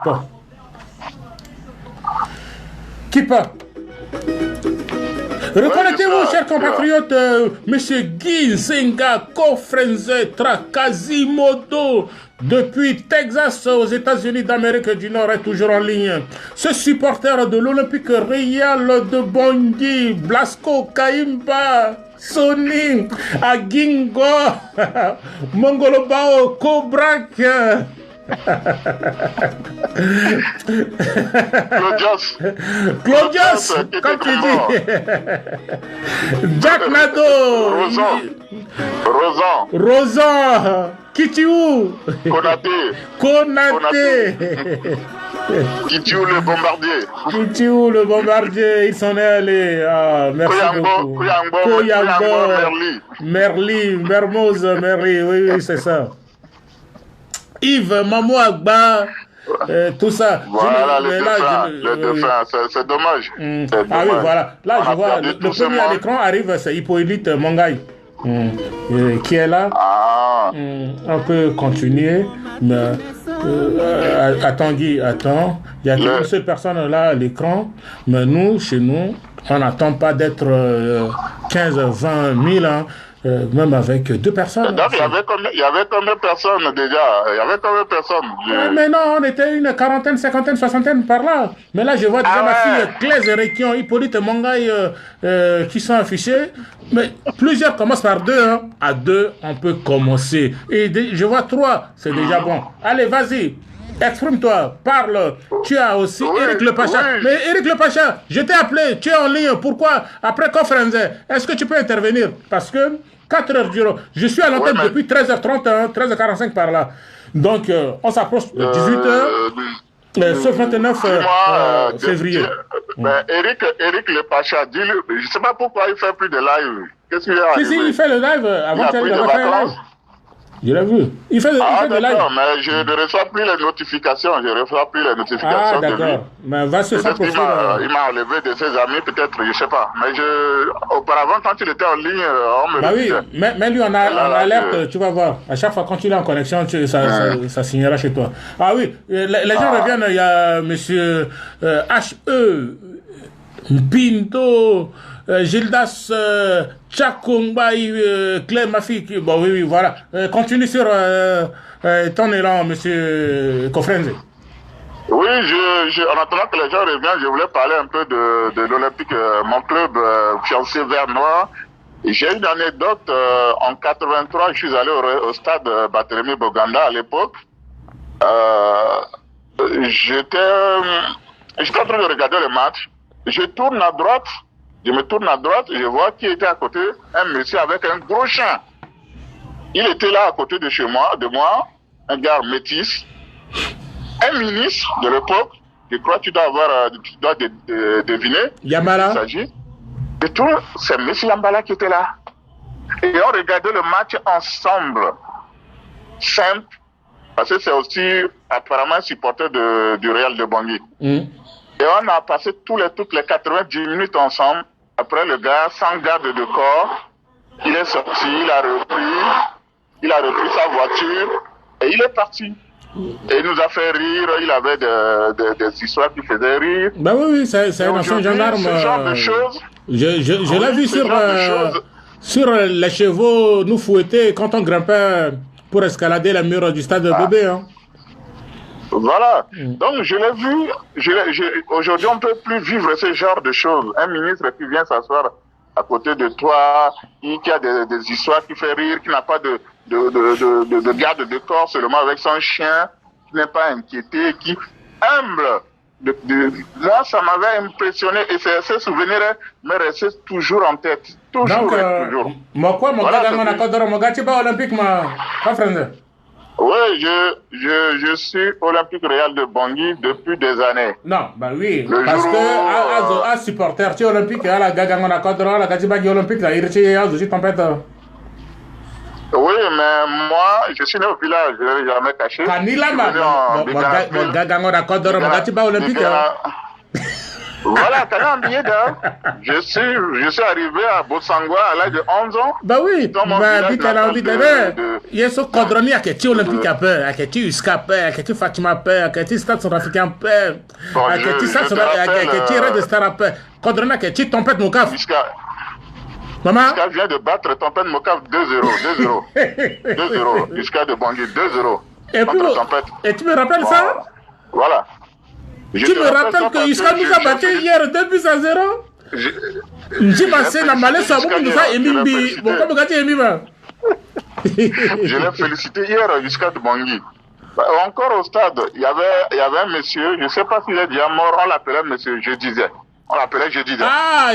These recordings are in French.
Bon. Qui part? Reconnaissez-vous, chers compatriotes, Monsieur Guy Nzenga Kofrenze Quasimodo, depuis Texas aux États-Unis d'Amérique du Nord, est toujours en ligne. Ce supporter de l'Olympique Real de Bangui, Blasco Kaimba, Sony, Agingo, Mongolobao, Kobrak. Claudius, comme tu dis. Jack Nado. Rosan. Kitiou. Konaté. Kitiou le bombardier. Il s'en est allé. Ah, merci beaucoup. Koyambo. Mermoz, Merli. Oui, c'est ça. Yves, Mamou Agba, tout ça. Voilà, le défunt, c'est dommage. Ah oui, voilà. Là, je vois, le premier à l'écran arrive, c'est Hippolyte Mongaï, qui est là. On peut continuer, mais attends Guy, attends. Il y a qu'une seule personne là à l'écran, mais nous, chez nous, on n'attend pas d'être 15, 20 000 ans. Même avec 2 personnes. Donc, il y avait combien de personnes déjà? Il y avait combien de personnes? Mais non, on était une quarantaine, cinquantaine, soixantaine par là. Mais là, je vois déjà ma fille Claise Rekion, Hippolyte Mongaï qui sont affichés. Mais plusieurs commencent par 2. Hein. À 2, on peut commencer. Et je vois 3, c'est déjà bon. Allez, vas-y. Exprime-toi, parle. Tu as aussi Eric Le Pacha. Oui. Mais Eric Le Pacha, je t'ai appelé, tu es en ligne. Pourquoi? Après Confrenze, est-ce que tu peux intervenir? Parce que 4h du jour, je suis à l'antenne depuis 13h30, hein, 13h45 par là. Donc, on s'approche de 18h, sauf 29 février. Eric Le Pacha, dis-le, je ne sais pas pourquoi il ne fait plus de live. Qu'est-ce qu'il a? Si, il fait le live avant qu'il ait fait un live. Je l'ai vu. Il fait de live. Mais je ne reçois plus les notifications. Ah, d'accord. Mais va se faire il m'a enlevé de ses amis, peut-être, je ne sais pas. Mais auparavant, quand il était en ligne, on me oui, mais lui, on a alerte, tu vas voir. À chaque fois, quand il est en connexion, ça signera chez toi. Ah oui, les gens reviennent. Il y a monsieur H.E. Pinto, Gildas Tchakongbaï, Claire, ma fille. Bon, oui, voilà. Continue sur ton élan, monsieur Kofrenze. Oui, en attendant que les gens reviennent, je voulais parler un peu de l'Olympique, mon club fiancé vert noir. J'ai une anecdote. En 83, je suis allé au stade Barthélemy Boganda à l'époque. J'étais en train de regarder le match. Je me tourne à droite, je vois qui était à côté, un monsieur avec un gros chien. Il était là à côté de moi, un gars métis, un ministre de l'époque, je crois que tu dois deviner. Yamala. Il s'agit de tout, c'est M. Yambala qui était là. Et on regardait le match ensemble. Simple, parce que c'est aussi apparemment un supporter du Real de Bangui. Et on a passé toutes les 90 minutes ensemble. Après, le gars, sans garde de corps, il est sorti, il a repris sa voiture et il est parti. Et il nous a fait rire, il avait des histoires qui faisaient rire. Ben oui, c'est un ancien gendarme. Ce genre de choses. Je l'ai vu sur les chevaux nous fouetter quand on grimpait pour escalader la mur du stade de Bébé. Hein. Voilà. Donc, je l'ai vu. Aujourd'hui, on ne peut plus vivre ce genre de choses. Un ministre qui vient s'asseoir à côté de toi, qui a des histoires qui fait rire, qui n'a pas de garde de corps, seulement avec son chien, qui n'est pas inquiété, qui humble. Moi, ça m'avait impressionné et ce souvenir me restait toujours en tête. Toujours. Donc, moi, olympique, oui, je suis Olympique Real de Bangui depuis des années. Non, bah oui, parce que à supporter, tu es olympique, à la Gagangona Kodra, la Gazibagi olympique, la Irchi, à Zuzi Tempête. Oui, mais moi, je suis né au village, je ne l'ai jamais caché. Kanila, Gagangona Kodra, Magachiba olympique. Voilà, t'as un billet d'or. Je suis arrivé à Botsangwa à l'âge de 11 ans. Bah oui, dans mon bah village vite là, vite là. de- Il y a ce cordonnier à Keti Olympique à peur, à Keti Uska peur, à Keti Fatima peur, à Keti Stade Centrafricain peur, Bon, à Keti Stade rappelle, à Keti Red Star peur. Cordonnier à Keti Tempête Mokaf. Maman? Iska vient de battre Tempête Mokaf 2-0. 2-0. Iska de Bangui 2-0. Et puis, et tu me rappelles ça? Voilà. Tu me rappelles que Iska nous a battu hier 2-0? Njimase na malé soit beaucoup nous a émis. Bon, comme gâté émis, je l'ai félicité hier jusqu'à de Bangui. Encore au stade, il y avait un monsieur, je ne sais pas s'il est déjà mort, on l'appelait monsieur Je disais. On l'appelait Je disais. Ah,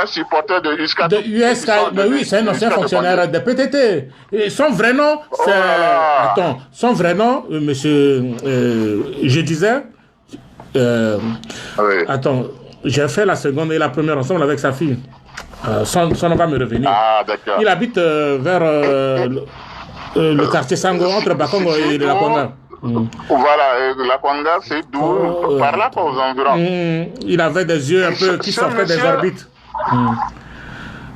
un supporter de USK. De USK, mais oui, c'est un ancien fonctionnaire de PTT. Et son vrai nom, c'est... Attends, son vrai nom, monsieur Je disais... Oui. Attends, j'ai fait la seconde et la première ensemble avec sa fille. Son nom va me revenir. Ah, d'accord. Il habite vers le quartier Sango, entre Bakongo et La Kwanga. Voilà, La Kwanga, c'est d'où par là, pas aux environs. Il avait des yeux un peu qui sortaient des orbites.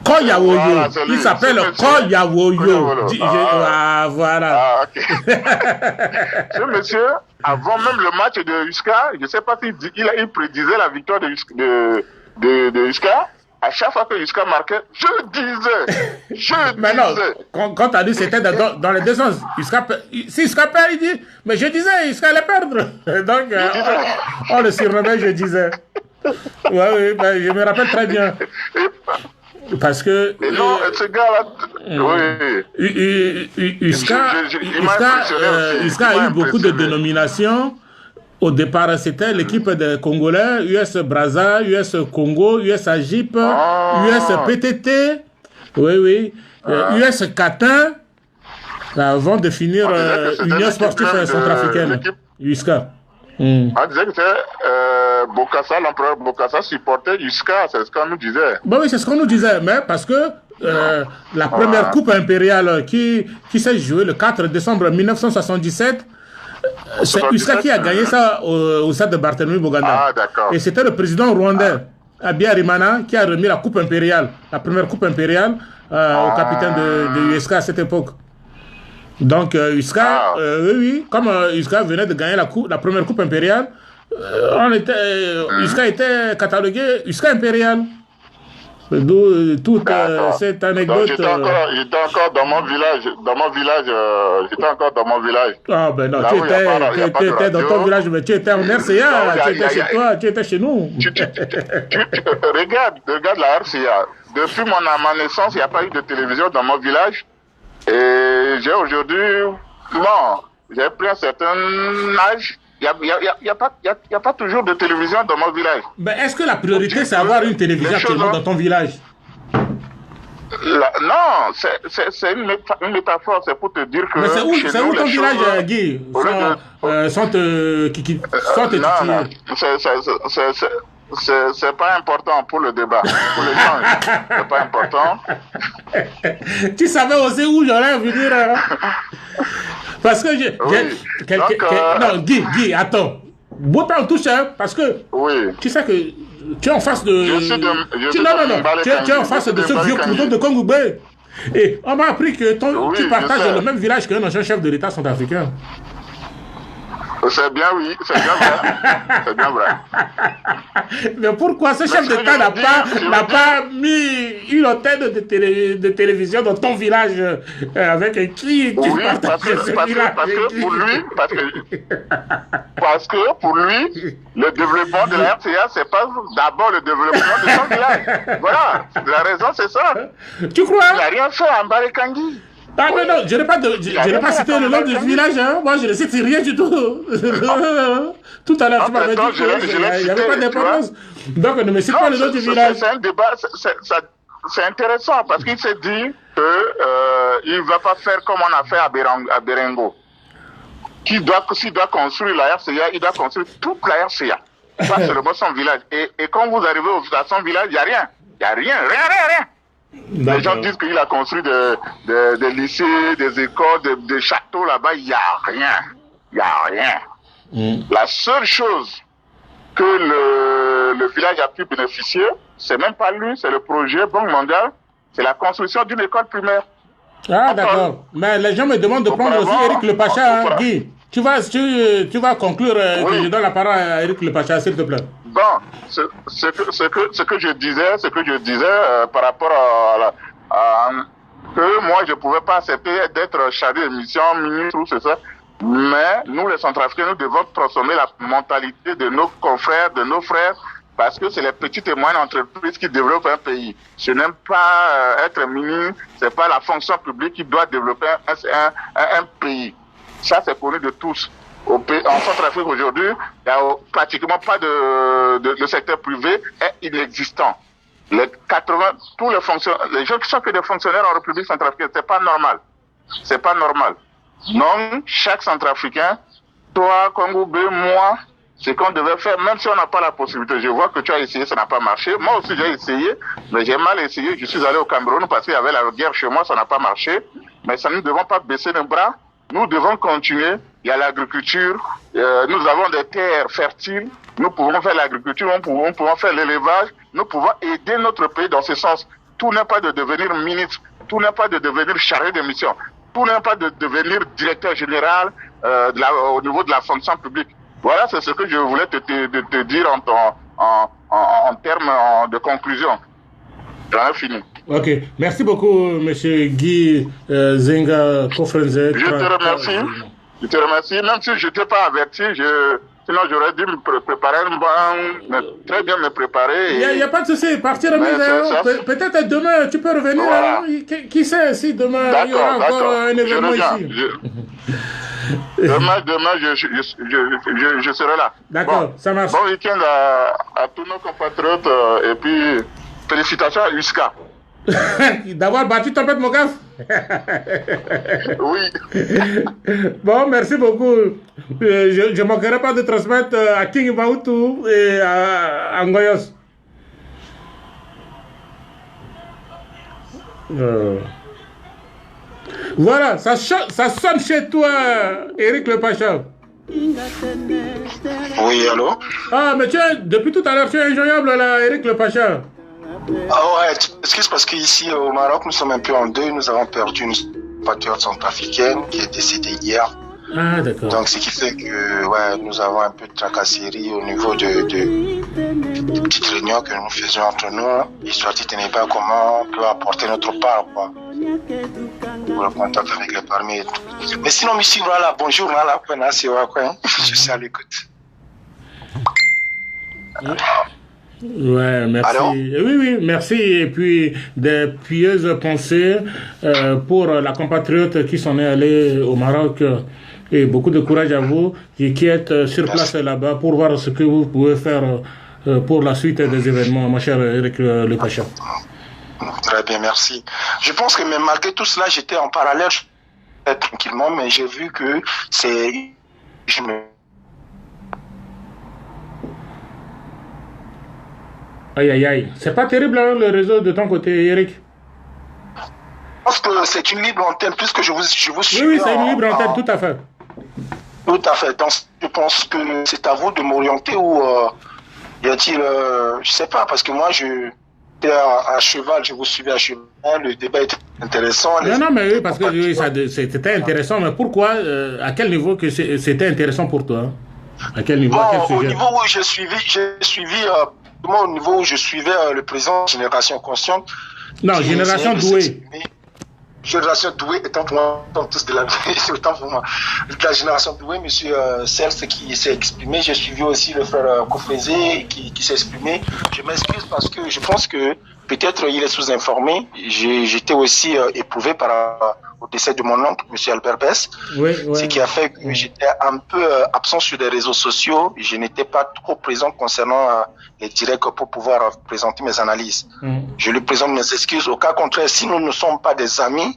Koyawoyo. Voilà, Il s'appelle Koyawoyo. Voilà. Ah, ok. Ce monsieur, avant même le match de Uska, je ne sais pas s'il prédisait la victoire de Uska. À chaque fois que Uska marquait, je disais. Mais non, quand tu as dit c'était dans les deux sens. Si Uska perd, il dit, mais je disais, Uska allait perdre. Donc, on le surnommait, je disais. Oui, ben, je me rappelle très bien. Parce que... Et non, ce gars-là... Oui. Uska a eu beaucoup de dénominations. Au départ, c'était l'équipe des Congolais, US Brazza, US Congo, US Agip, US PTT, oui, US Catin, avant de finir Union Sportive Centrafricaine, USCA. On disait que c'est Bokassa, l'empereur Bokassa supportait USCA, c'est ce qu'on nous disait. Bah oui, c'est ce qu'on nous disait, mais parce que la première coupe impériale qui s'est jouée le 4 décembre 1977, c'est USCA qui a gagné ça au stade de Barthélemy Boganda. Ah, d'accord. Et c'était le président rwandais, Habyarimana, qui a remis la coupe impériale, la première coupe impériale au capitaine de USCA à cette époque. Donc USCA, oui, comme USCA venait de gagner la première coupe impériale, USCA était catalogué USCA impérial. D'où toute cette anecdote. J'étais encore dans mon village. J'étais encore dans mon village. Ah ben non, tu étais dans ton village, mais tu étais en RCA, tu étais chez toi, tu étais chez nous. Regarde la RCA. Depuis ma naissance, il n'y a pas eu de télévision dans mon village. Et j'ai aujourd'hui, j'ai pris un certain âge. Il n'y a pas toujours de télévision dans mon village. Mais est-ce que la priorité, c'est avoir une télévision actuellement dans ton village? Non, c'est une métaphore, c'est pour te dire que... Mais c'est où ton village, Guy? Sans te titiller. C'est pas important pour le débat. Pour l'échange, c'est pas important. Tu savais aussi où j'aurais vu dire... Parce que non, Guy, attends. Bota en touche, hein, parce que tu sais que tu es en face de... Tu es en face de ce vieux couteau de Kongoubé. Et on m'a appris que tu partages le même village qu'un ancien chef de l'État centrafricain. C'est bien, oui, c'est bien vrai. C'est bien vrai. Mais pourquoi ce chef d'État n'a pas mis une antenne de télévision dans ton village avec qui tu partages ce village? Parce que pour lui, le développement de la RCA, c'est pas d'abord le développement de son village. Voilà, la raison c'est ça. Tu crois? Il n'a rien fait à Mbalekangi. Ah mais non, je n'ai pas cité le nom du village, hein. Moi je ne cite rien du tout. Tout à l'heure tu m'avais dit qu'il n'y avait pas d'importance. Donc ne me cite pas le nom du village. C'est un débat, c'est intéressant parce qu'il s'est dit qu'il ne va pas faire comme on a fait à Berengo. S'il doit construire la RCA, il doit construire toute la RCA. Pas seulement son village. Et quand vous arrivez à son village, il n'y a rien. Il n'y a rien. Les gens disent qu'il a construit des lycées, des écoles, des châteaux là-bas. Il n'y a rien. La seule chose que le village a pu bénéficier, c'est même pas lui, c'est le projet Banque mondiale, c'est la construction d'une école primaire. Ah, d'accord. Mais les gens me demandent de prendre aussi Éric Le Pacha, hein, Guy. Tu vas conclure, Oui. que je donne la parole à Éric Le Pacha, s'il te plaît. Bon, ce que je disais par rapport que moi je pouvais pas accepter d'être chargé de mission, ministre ou c'est ça. Mais nous les Centrafricains, nous devons transformer la mentalité de nos confrères, de nos frères, parce que c'est les petites et moyennes entreprises qui développent un pays. Ce n'est pas être ministre, c'est pas la fonction publique qui doit développer un pays. Ça c'est connu de tous. En Centrafrique aujourd'hui, il n'y a pratiquement pas le secteur privé est inexistant. Les gens qui sont que des fonctionnaires en République centrafricaine, c'est pas normal. C'est pas normal. Donc, chaque Centrafricain, toi, Congo B, moi, ce qu'on devait faire, même si on n'a pas la possibilité. Je vois que tu as essayé, ça n'a pas marché. Moi aussi, j'ai essayé, mais j'ai mal essayé. Je suis allé au Cameroun parce qu'il y avait la guerre chez moi, ça n'a pas marché. Mais ça, nous ne devons pas baisser nos bras. Nous devons continuer. Il y a l'agriculture. Nous avons des terres fertiles. Nous pouvons faire l'agriculture, nous pouvons faire l'élevage. Nous pouvons aider notre pays dans ce sens. Tout n'est pas de devenir ministre. Tout n'est pas de devenir chargé de mission. Tout n'est pas de devenir directeur général au niveau de la fonction publique. Voilà, c'est ce que je voulais te dire en termes de conclusion. J'en ai fini. Ok, merci beaucoup, monsieur Guy Zenga Kofrenze. Je te remercie. Même si je n'étais pas averti, sinon j'aurais dû me préparer, très bien me préparer. Il n'y a pas de souci, partir à midi. Peut-être demain, tu peux revenir. Voilà. Hein? Qui sait si demain il y aura encore un événement ici. Demain, je serai là. D'accord, bon, ça marche. Bon week-end à tous nos compatriotes et puis félicitations à Uska. D'avoir battu Tempête Mokaf. Oui. Bon, merci beaucoup. Je ne manquerai pas de transmettre à King Maoutou et à Ngoyos. Voilà, ça sonne chez toi, Éric Le Pacha. Oui, allô? Ah, mais tiens, depuis tout à l'heure, tu es injoignable là, Éric Le Pacha. Ah ouais, excuse parce qu'ici au Maroc, nous sommes un peu en deuil. Nous avons perdu une patriote centrafricaine qui est décédée hier. Ah, d'accord. Donc, ce qui fait que ouais, nous avons un peu de tracasserie au niveau de petites réunions que nous faisions entre nous, histoire de tenir pas comment on peut apporter notre part, quoi. Pour le contact avec les parmi. Mais sinon, monsieur, voilà, bonjour, là, je suis à l'écoute. Ouais, merci. Allô? Oui, merci. Et puis, des pieuses pensées pour la compatriote qui s'en est allée au Maroc. Et beaucoup de courage à vous qui êtes sur place là-bas pour voir ce que vous pouvez faire pour la suite des événements, mon cher Éric Le Pacha. Très bien, merci. Je pense que même malgré tout cela, j'étais en parallèle tranquillement, mais j'ai vu que c'est... Aïe. C'est pas terrible hein, le réseau de ton côté, Eric? Je pense que c'est une libre antenne, puisque je vous suis. Oui, c'est une libre antenne, tout à fait. Tout à fait. Donc, je pense que c'est à vous de m'orienter ou y a-t-il, je sais pas, parce que moi, j'étais à cheval, je vous suivais à cheval, le débat était intéressant. Non, mais oui, parce que c'était intéressant, mais pourquoi, à quel niveau que c'était intéressant pour toi? À quel niveau, à quel sujet? Au niveau où j'ai suivi au niveau où je suivais le président de Génération Consciente. Non, Génération Douée. Génération Douée, étant pour moi, tous de la autant pour moi. La Génération Douée, monsieur Cels qui s'est exprimé, j'ai suivi aussi le frère Kofrezé qui s'est exprimé. Je m'excuse parce que je pense que peut-être il est sous-informé. J'étais aussi éprouvé par au décès de mon oncle, monsieur Albert Bess. Oui. Ce qui a fait que j'étais un peu absent sur les réseaux sociaux. Je n'étais pas trop présent concernant les directs pour pouvoir présenter mes analyses. Je lui présente mes excuses. Au cas contraire, si nous ne sommes pas des amis,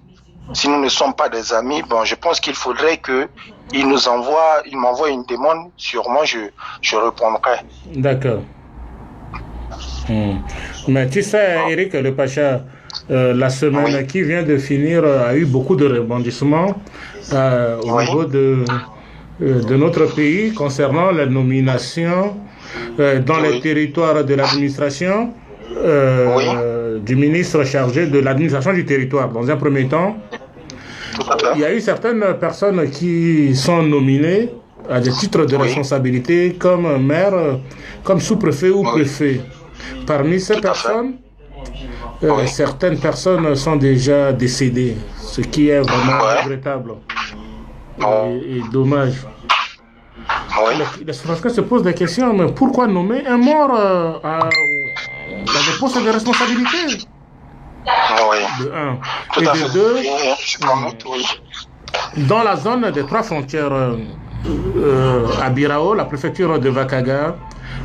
bon, je pense qu'il faudrait que il m'envoie une demande. Sûrement, je répondrai. D'accord. Mais tu sais, Éric Le Pacha, la semaine qui vient de finir a eu beaucoup de rebondissements au niveau de notre pays concernant la nomination dans les territoires de l'administration du ministre chargé de l'administration du territoire. Dans un premier temps, il y a eu certaines personnes qui sont nominées à des titres de responsabilité comme maire, comme sous-préfet ou préfet. Parmi ces personnes, certaines personnes sont déjà décédées, ce qui est vraiment regrettable et dommage. Les Sud-Africains se posent des questions, mais pourquoi nommer un mort à des postes de responsabilité? De un. Et de deux, dans la zone des 3 frontières à Birao, la préfecture de Vakaga,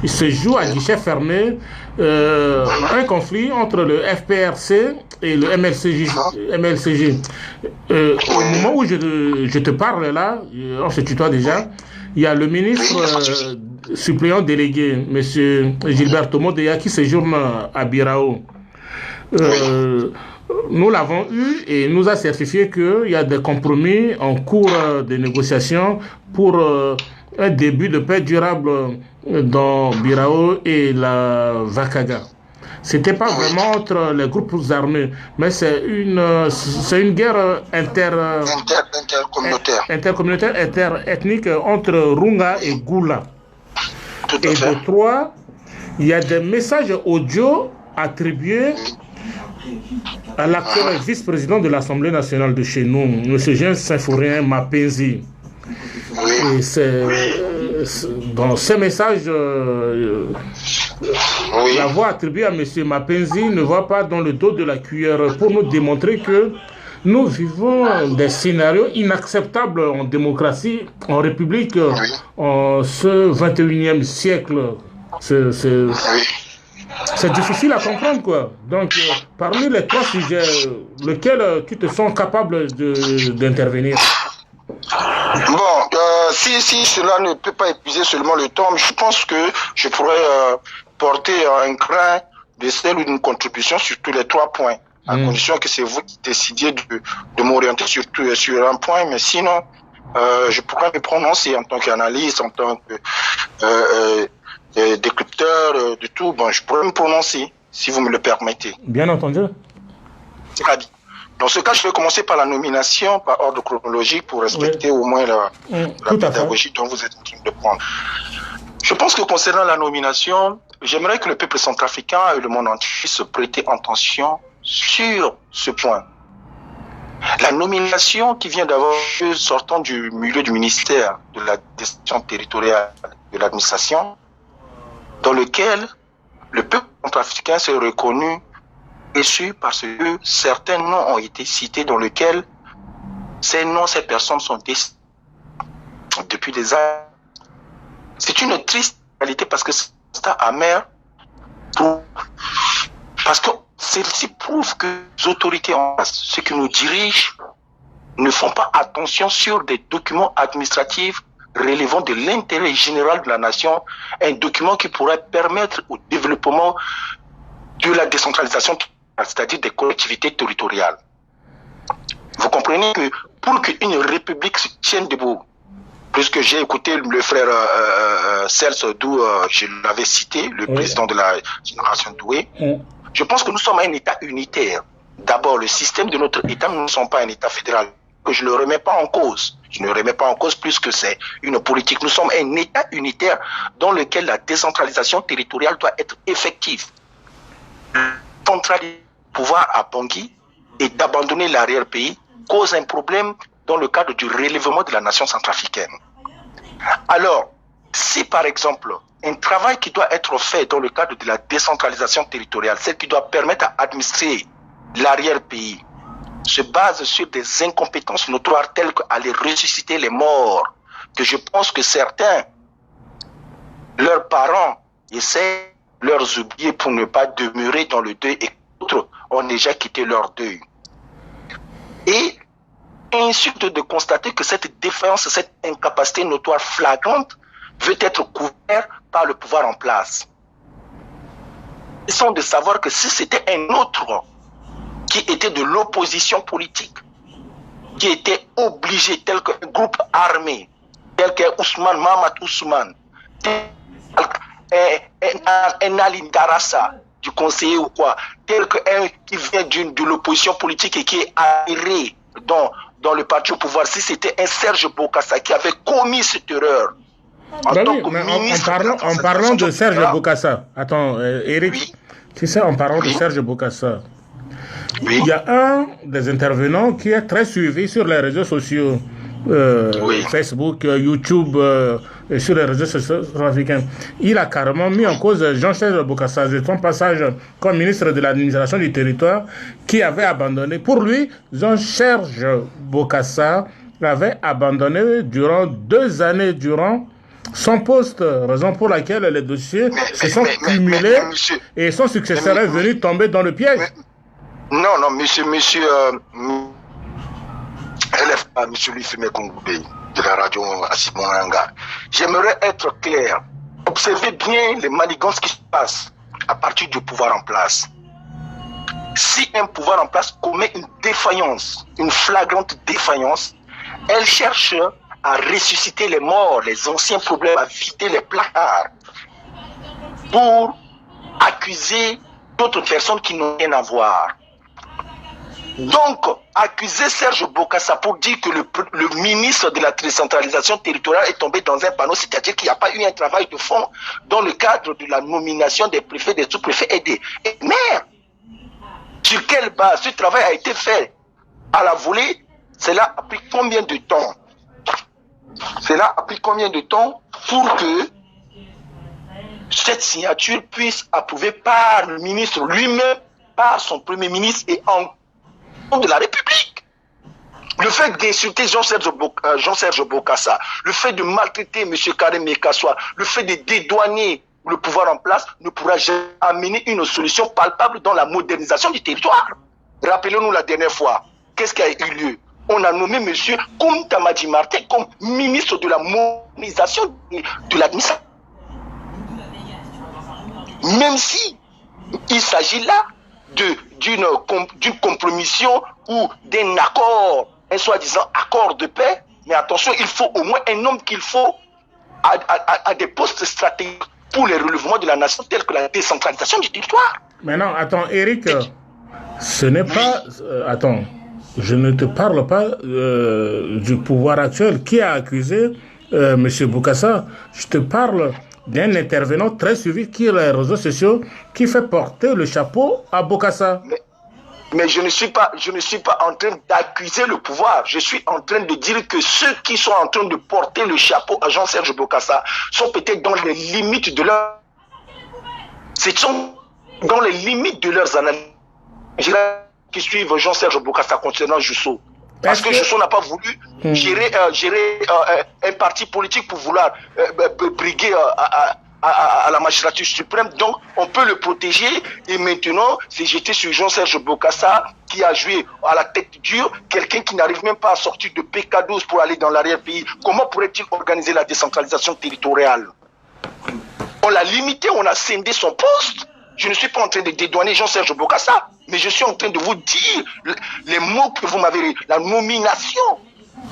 il se joue à guichet fermé un conflit entre le FPRC et le MLCG. Au moment où je te parle là, on se tutoie déjà, il y a le ministre suppléant délégué, M. Gilberto Modea, qui séjourne à Birao. Nous l'avons eu et il nous a certifié qu'il y a des compromis en cours de négociation pour un début de paix durable dans Birao et la Vakaga. C'était pas vraiment entre les groupes armés, mais c'est une guerre intercommunautaire, interethnique entre Runga et Goula. Et de 3, il y a des messages audio attribués à l'actuel vice-président de l'Assemblée nationale de chez nous, M. Jean Symphorien Mapenzi. Et dans ces messages, la voix attribuée à M. Mapenzi ne va pas dans le dos de la cuillère pour nous démontrer que nous vivons des scénarios inacceptables en démocratie, en République, en ce 21e siècle. C'est difficile à comprendre, quoi. Donc, parmi les 3 sujets, lequel tu te sens capable d'intervenir? Bon, si cela ne peut pas épuiser seulement le temps, je pense que je pourrais porter un grain de sel ou une contribution sur tous les 3 points, à condition que c'est vous qui décidiez de m'orienter sur un point, mais sinon, je pourrais me prononcer en tant qu'analyste, en tant que décrypteur, de tout. Bon, je pourrais me prononcer, si vous me le permettez. Bien entendu. Très bien. Dans ce cas, je vais commencer par la nomination, par ordre chronologique, pour respecter au moins la pédagogie dont vous êtes en train de prendre. Je pense que concernant la nomination, j'aimerais que le peuple centrafricain et le monde entier se prêtent attention sur ce point. La nomination qui vient d'avoir lieu sortant du milieu du ministère de la décision territoriale de l'administration, dans lequel le peuple centrafricain s'est reconnu déçu parce que certains noms ont été cités dans lesquels ces personnes sont décédées depuis des années. C'est une triste réalité parce que c'est un constat amer, parce que celle-ci prouve que les autorités en place, ceux qui nous dirigent, ne font pas attention sur des documents administratifs relevant de l'intérêt général de la nation, un document qui pourrait permettre au développement de la décentralisation, c'est-à-dire des collectivités territoriales. Vous comprenez que pour qu'une république se tienne debout, puisque j'ai écouté le frère Cels, d'où je l'avais cité, le président de la génération Doué, je pense que nous sommes un État unitaire. D'abord, le système de notre État, nous ne sommes pas un État fédéral, que je ne le remets pas en cause. Je ne remets pas en cause plus que c'est une politique. Nous sommes un État unitaire dans lequel la décentralisation territoriale doit être effective. Centraliser le pouvoir à Bangui et d'abandonner l'arrière-pays cause un problème dans le cadre du relèvement de la nation centrafricaine. Alors, si par exemple, un travail qui doit être fait dans le cadre de la décentralisation territoriale, celle qui doit permettre à administrer l'arrière-pays, se base sur des incompétences notoires telles qu'aller ressusciter les morts, que je pense que certains, leurs parents, essaient de leur oublier pour ne pas demeurer dans le deuil et d'autres ont déjà quitté leur deuil. Et insulte de constater que cette défaillance, cette incapacité notoire flagrante veut être couverte par le pouvoir en place. Ils sont de savoir que si c'était un autre qui était de l'opposition politique, qui était obligé, tel qu'un groupe armé, tel qu'Ousmane, Mahamat Ousmane, un Ali Darassa du conseiller ou quoi, tel qu'un qui vient de l'opposition politique et qui est arrivé dans le parti au pouvoir, si c'était un Serge Bokassa qui avait commis cette erreur. En parlant de Serge Bokassa, attends, Eric, oui. Tu sais, en parlant de Serge Bokassa, il y a un des intervenants qui est très suivi sur les réseaux sociaux, Facebook, YouTube, et sur les réseaux sociaux africains. Il a carrément mis en cause Jean-Serge Bokassa de son passage comme ministre de l'administration du territoire, qui avait abandonné. Pour lui, Jean-Serge Bokassa l'avait abandonné durant 2 années son poste, raison pour laquelle les dossiers se sont cumulés et son successeur est venu tomber dans le piège. Non, monsieur Lufime Kongoubé de la radio Asimonanga. J'aimerais être clair. Observez bien les manigances qui se passent à partir du pouvoir en place. Si un pouvoir en place commet une défaillance, une flagrante défaillance, elle cherche à ressusciter les morts, les anciens problèmes, à vider les placards pour accuser d'autres personnes qui n'ont rien à voir. Donc, accuser Serge Bokassa pour dire que le ministre de la décentralisation territoriale est tombé dans un panneau, c'est-à-dire qu'il n'y a pas eu un travail de fond dans le cadre de la nomination des préfets, des sous-préfets et des maires. Sur quelle base ce travail a été fait à la volée? Cela a pris combien de temps? Cela a pris combien de temps pour que cette signature puisse approuver par le ministre lui-même, par son premier ministre et en de la République? Le fait d'insulter Jean-Serge Bokassa, le fait de maltraiter M. Karim Mekassoua, le fait de dédouaner le pouvoir en place ne pourra jamais amener une solution palpable dans la modernisation du territoire. Rappelons-nous la dernière fois, qu'est-ce qui a eu lieu? On a nommé M. Koumta Madi Martin comme ministre de la modernisation de l'administration. Même si il s'agit là d'une compromission ou d'un accord, un soi-disant accord de paix, mais attention, il faut au moins un homme qu'il faut à des postes stratégiques pour le relèvement de la nation, tels que la décentralisation du territoire. Maintenant, attends, Eric, ce n'est pas... attends, je ne te parle pas du pouvoir actuel qui a accusé M. Bokassa. Je te parle d'un intervenant très suivi qui est les réseaux sociaux, qui fait porter le chapeau à Bokassa. Mais je ne suis pas en train d'accuser le pouvoir. Je suis en train de dire que ceux qui sont en train de porter le chapeau à Jean-Serge Bokassa sont peut-être dans les limites de leur... Ce sont dans les limites de leurs analyses. Je dirais qui suivent Jean-Serge Bokassa concernant Jusso. Parce que Jusso n'a pas voulu gérer un parti politique pour vouloir briguer à la magistrature suprême. Donc, on peut le protéger. Et maintenant, c'est jeté sur Jean-Serge Bokassa qui a joué à la tête dure. Quelqu'un qui n'arrive même pas à sortir de PK12 pour aller dans l'arrière-pays. Comment pourrait-il organiser la décentralisation territoriale? On l'a limité, on a scindé son poste. Je ne suis pas en train de dédouaner Jean-Serge Bokassa, mais je suis en train de vous dire les mots que vous m'avez dit, la nomination.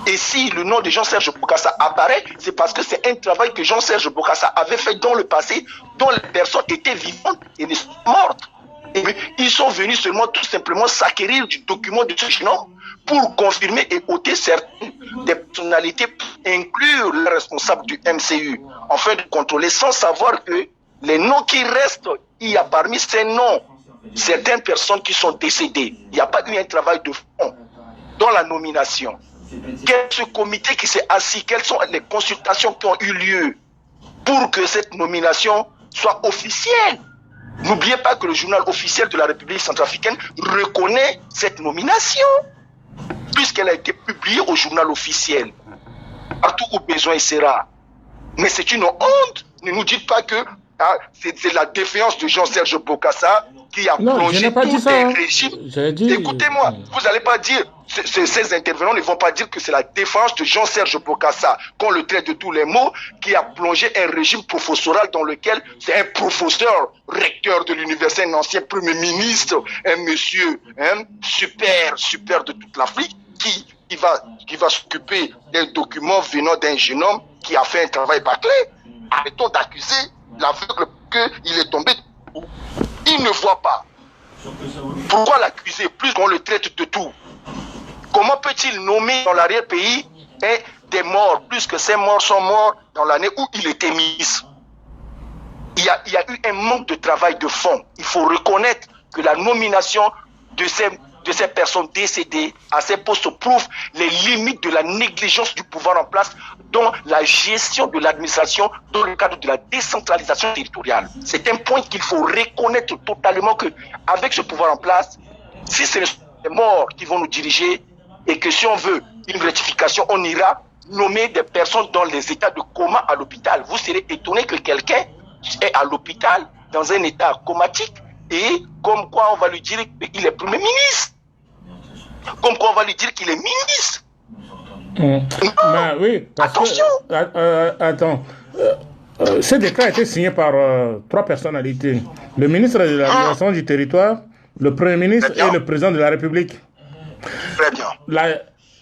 Et si le nom de Jean-Serge Bokassa apparaît, c'est parce que c'est un travail que Jean-Serge Bokassa avait fait dans le passé, dont les personnes étaient vivantes et mortes. Et ils sont venus seulement tout simplement s'acquérir du document de ce nom pour confirmer et ôter certaines des personnalités, pour inclure les responsables du MCU, afin de contrôler sans savoir que les noms qui restent, il y a parmi ces noms certaines personnes qui sont décédées. Il n'y a pas eu un travail de fond dans la nomination. Quel est ce comité qui s'est assis? Quelles sont les consultations qui ont eu lieu pour que cette nomination soit officielle? N'oubliez pas que le journal officiel de la République centrafricaine reconnaît cette nomination, puisqu'elle a été publiée au journal officiel. Partout où besoin il sera. Mais c'est une honte. Ne nous dites pas que c'est la défiance de Jean-Serge Bokassa qui a plongé tout un régime. Écoutez-moi, vous n'allez pas dire, ces intervenants ne vont pas dire que c'est la défense de Jean-Serge Bokassa, qu'on le traite de tous les mots, qui a plongé un régime professoral dans lequel c'est un professeur, recteur de l'université, un ancien premier ministre, un monsieur super de toute l'Afrique, qui qui va s'occuper des documents venant d'un jeune homme qui a fait un travail bâclé. Arrêtons d'accuser l'aveugle qu'il est tombé. Il ne voit pas. Pourquoi l'accuser plus qu'on le traite de tout? Comment peut-il nommer dans l'arrière-pays des morts, plus que ces morts sont morts dans l'année où il était ministre? Il y a eu un manque de travail de fond. Il faut reconnaître que la nomination de ces personnes décédées à ces postes prouve les limites de la négligence du pouvoir en place dans la gestion de l'administration dans le cadre de la décentralisation territoriale. C'est un point qu'il faut reconnaître totalement qu'avec ce pouvoir en place, si ce sont les morts qui vont nous diriger et que si on veut une rectification, on ira nommer des personnes dans les états de coma à l'hôpital. Vous serez étonné que quelqu'un est à l'hôpital dans un état comatique et comme quoi on va lui dire qu'il est Premier ministre. Comme quoi on va lui dire qu'il est ministre. Ben oui, attention. Attends. Ce décret a été signé par 3 personnalités. Le ministre de l'administration du territoire, le Premier ministre et le président de la République. Très bien.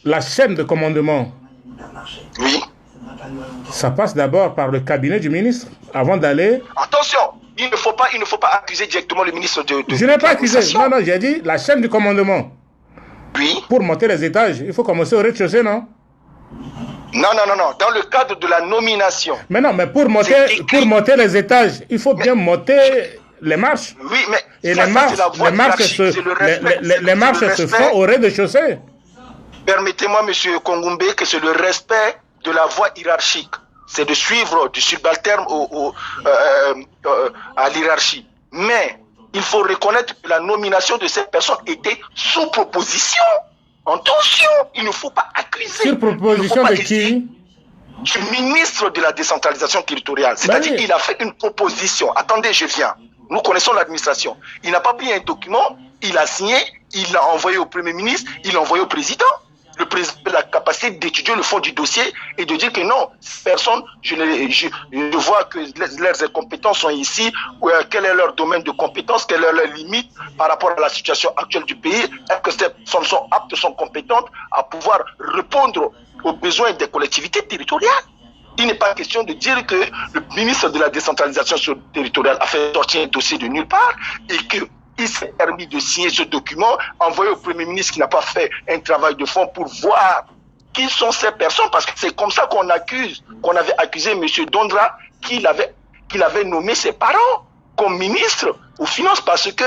La chaîne de commandement. Oui. Ça passe d'abord par le cabinet du ministre avant d'aller... Attention, il ne faut pas accuser directement le ministre de Je n'ai pas accusé. Non, j'ai dit la chaîne du commandement. Oui. Pour monter les étages, il faut commencer au rez-de-chaussée, non? Non. Dans le cadre de la nomination. Mais non, mais pour monter les étages, il faut bien monter les marches. Oui, mais et les marches se font au rez-de-chaussée. Permettez-moi, monsieur Kongumbe, que c'est le respect de la voie hiérarchique. C'est de suivre du subalterne à l'hiérarchie. Mais il faut reconnaître que la nomination de cette personne était sous proposition. Attention, il ne faut pas accuser. Sur proposition de qui? Du ministre de la décentralisation territoriale. C'est-à-dire qu'il a fait une proposition. Attendez, je viens. Nous connaissons l'administration. Il n'a pas pris un document, il a signé, il l'a envoyé au Premier ministre, il l'a envoyé au président. Le président a la capacité d'étudier le fond du dossier et de dire que non, personne, je vois que leurs compétences sont ici, quel est leur domaine de compétences, quelle est leur limite par rapport à la situation actuelle du pays, est-ce que ces personnes sont aptes, sont compétentes à pouvoir répondre aux besoins des collectivités territoriales. Il n'est pas question de dire que le ministre de la décentralisation territoriale a fait sortir un dossier de nulle part et que il s'est permis de signer ce document, envoyé au Premier ministre qui n'a pas fait un travail de fond pour voir qui sont ces personnes, parce que c'est comme ça qu'on avait accusé M. Dondra qu'il avait nommé ses parents comme ministre aux finances parce que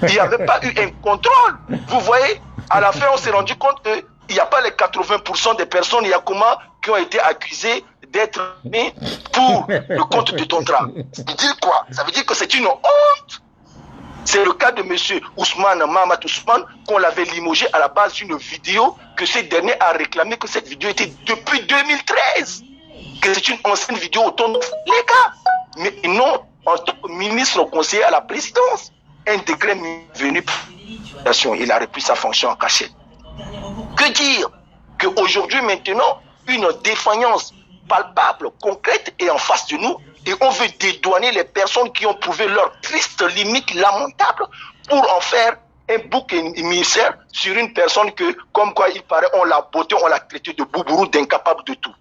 il n'y avait pas eu un contrôle. Vous voyez, à la fin, on s'est rendu compte qu'il n'y a pas les 80% des personnes, il y a comment qui ont été accusées d'être mis pour le compte de Dondra. Ça veut dire quoi? Ça veut dire que c'est une honte. C'est le cas de M. Mahamat Ousmane, qu'on l'avait limogé à la base d'une vidéo que ce dernier a réclamé que cette vidéo était depuis 2013. Que c'est une ancienne vidéo autour de les gars. Mais non, en tant que ministre conseiller à la présidence, un décret venu pour il a repris sa fonction en cachette. Que dire? Qu'aujourd'hui, maintenant, une défaillance palpable, concrète est en face de nous. Et on veut dédouaner les personnes qui ont prouvé leur triste limite lamentable pour en faire un bouc émissaire sur une personne que, comme quoi il paraît, on l'a botté, on l'a traité de boubourou, d'incapable de tout.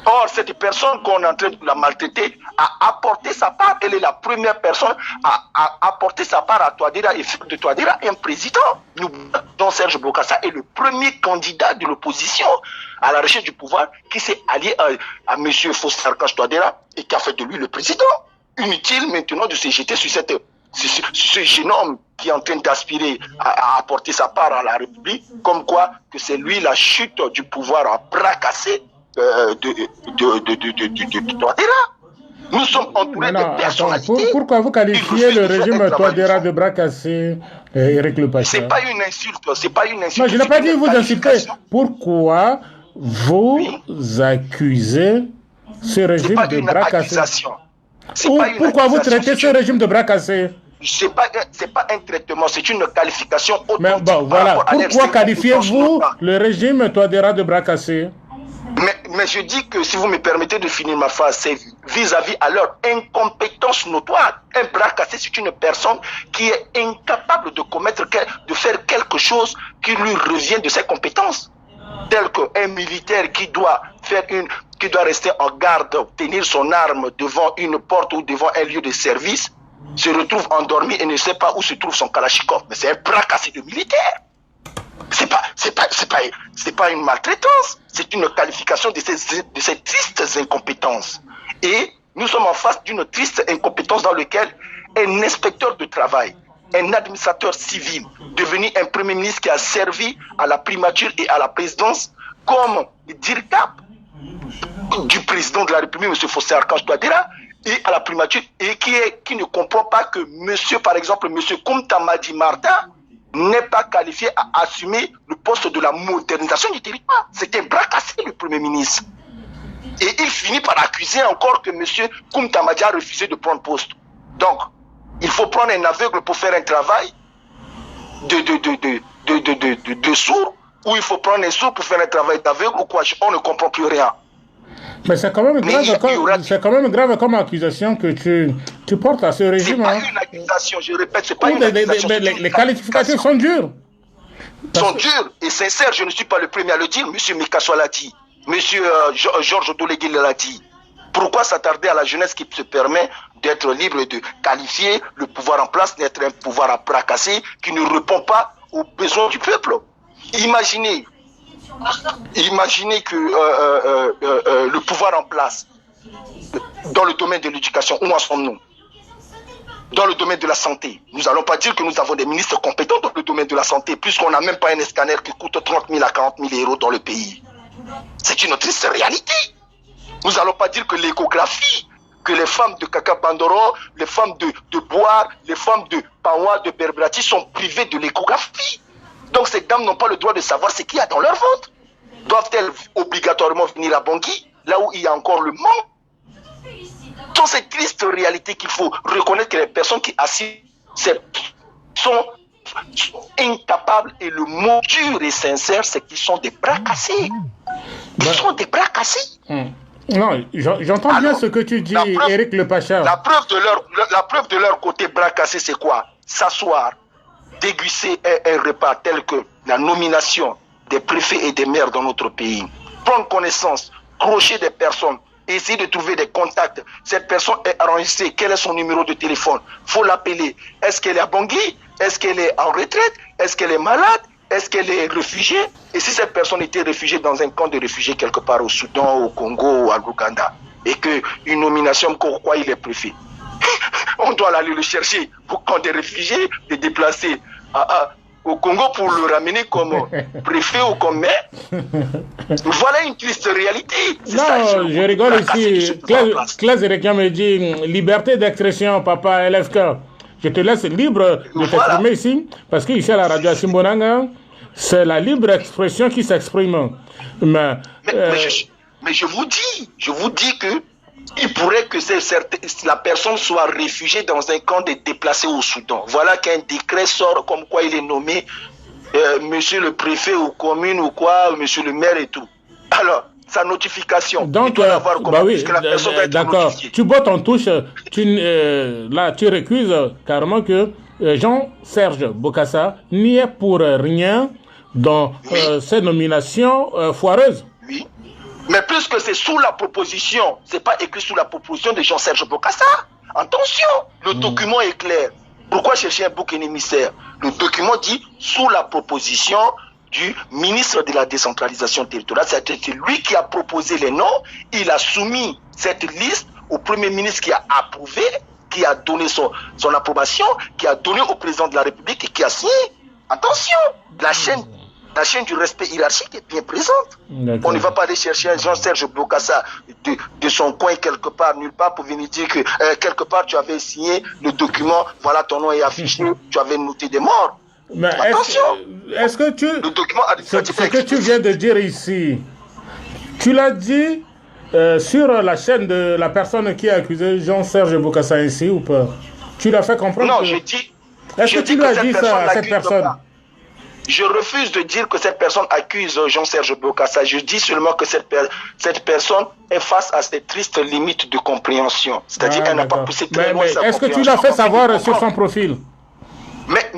Or, cette personne qu'on est en train de la maltraiter a apporté sa part. Elle est la première personne à apporter sa part à Touadéra et faire de Touadéra un président. Nous, dont Serge Bokassa est le premier candidat de l'opposition à la recherche du pouvoir qui s'est allié à M. Faustin-Archange Touadéra et qui a fait de lui le président. Inutile maintenant de se jeter sur ce jeune homme qui est en train d'aspirer à apporter sa part à la République, comme quoi que c'est lui la chute du pouvoir à bras cassés de Touadéra. Nous sommes entourés de personnalités. Pourquoi vous qualifiez le régime Touadéra de bras cassés, Éric Le Pacha? C'est pas une insulte, c'est pas une insulte. Non, je n'ai pas dit vous insulter. Pourquoi vous accusez ce régime de bras cassés? Pourquoi vous traitez ce régime de bras cassés? C'est pas un traitement, c'est une qualification authentique. Mais bon, voilà. Pourquoi qualifiez-vous le régime Touadéra de bras cassés? Mais je dis que si vous me permettez de finir ma phrase, c'est vis-à-vis à leur incompétence notoire. Un bras cassé, c'est une personne qui est incapable de faire quelque chose qui lui revient de ses compétences. Tel qu'un militaire qui doit rester en garde, tenir son arme devant une porte ou devant un lieu de service, se retrouve endormi et ne sait pas où se trouve son kalachnikov. Mais c'est un bras cassé de militaire. C'est pas une maltraitance, c'est une qualification de ces tristes incompétences. Et nous sommes en face d'une triste incompétence dans laquelle un inspecteur de travail, un administrateur civil, devenu un premier ministre qui a servi à la primature et à la présidence comme directeur du président de la République, M. Fossé Archange Touadéra, et à la primature, et qui ne comprend pas que par exemple, M. Koumta Madi Martin, n'est pas qualifié à assumer le poste de la modernisation du territoire. C'est un bras cassé, le Premier ministre. Et il finit par accuser encore que M. Koumta Madi a refusé de prendre poste. Donc, il faut prendre un aveugle pour faire un travail de sourd, ou il faut prendre un sourd pour faire un travail d'aveugle, ou quoi, on ne comprend plus rien. Mais c'est quand même grave comme accusation que tu portes à ce régime. C'est pas une accusation, je répète, c'est pas une accusation. Les qualifications sont dures. Sont dures et sincères, je ne suis pas le premier à le dire. Monsieur Mikasso l'a dit, monsieur Georges Odolégué l'a dit. Pourquoi s'attarder à la jeunesse qui se permet d'être libre et de qualifier le pouvoir en place, d'être un pouvoir à bras cassés qui ne répond pas aux besoins du peuple? Imaginez que le pouvoir en place, dans le domaine de l'éducation, où en sommes-nous? Dans le domaine de la santé, nous n'allons pas dire que nous avons des ministres compétents dans le domaine de la santé, puisqu'on n'a même pas un scanner qui coûte 30 000 à 40 000 euros dans le pays. C'est une triste réalité. Nous n'allons pas dire que l'échographie, que les femmes de Kaka Bandoro, les femmes de Boire, les femmes de Pawa, de Berbrati sont privées de l'échographie. Donc ces dames n'ont pas le droit de savoir ce qu'il y a dans leur ventre. Doivent-elles obligatoirement venir à Bangui, là où il y a encore le manque? Dans cette triste réalité qu'il faut reconnaître que les personnes qui assistent sont incapables, et le mot dur et sincère, c'est qu'ils sont des bras cassés. Ils sont des bras cassés. Non, j'entends bien ce que tu dis, Éric Le Pacha. La preuve de leur côté bras cassé, c'est quoi? S'asseoir, déguster un repas tel que la nomination des préfets et des maires dans notre pays, prendre connaissance, crocher des personnes, essayer de trouver des contacts. Cette personne est enregistrée, quel est son numéro de téléphone? Il faut l'appeler. Est-ce qu'elle est à Bangui? Est-ce qu'elle est en retraite? Est-ce qu'elle est malade? Est-ce qu'elle est réfugiée? Et si cette personne était réfugiée dans un camp de réfugiés quelque part au Soudan, au Congo ou à l'Ouganda, et qu'une nomination comme quoi il est préfet, on doit aller le chercher au camp des réfugiés, de déplacer au Congo pour le ramener comme préfet ou comme maire. Voilà une triste réalité. Non, ça, je rigole ici. Claes Erekian me dit liberté d'expression, papa LFK. Je te laisse libre de t'exprimer ici, parce qu'ici à la radio Simbonanga, c'est la libre expression qui s'exprime. Mais je vous dis que il pourrait que la personne soit réfugiée dans un camp de déplacés au Soudan. Voilà qu'un décret sort comme quoi il est nommé monsieur le préfet ou commune ou quoi, monsieur le maire et tout. Alors, sa notification, donc, il doit l'avoir comment, puisque la personne va être notifiée. Tu bottes en touche, là tu récuses carrément que Jean-Serge Bokassa n'y est pour rien dans ces nominations foireuses. Oui. Mais puisque c'est sous la proposition, c'est pas écrit sous la proposition de Jean-Serge Bokassa. Attention, le document est clair. Pourquoi chercher un bouc émissaire? Le document dit sous la proposition du ministre de la décentralisation territoriale. C'est lui qui a proposé les noms. Il a soumis cette liste au Premier ministre qui a approuvé, qui a donné son approbation, qui a donné au président de la République et qui a signé. Attention, la chaîne du respect hiérarchique est bien présente. On ne va pas aller chercher un Jean-Serge Bokassa de son coin quelque part, nulle part, pour venir dire que quelque part tu avais signé le document, voilà ton nom est affiché, tu avais noté des morts. Mais attention, est-ce que le document ce que tu viens de dire ici, tu l'as dit sur la chaîne de la personne qui a accusé Jean-Serge Bokassa ainsi ou pas? Tu l'as fait comprendre? Non, je dis. Est-ce que tu lui as dit ça à cette personne? Je refuse de dire que cette personne accuse Jean-Serge Bokassa. Je dis seulement que cette personne est face à ces tristes limites de compréhension. C'est-à-dire qu'elle n'a pas poussé très loin sa Est-ce que tu compréhension. l'as fait savoir sur son profil? Mais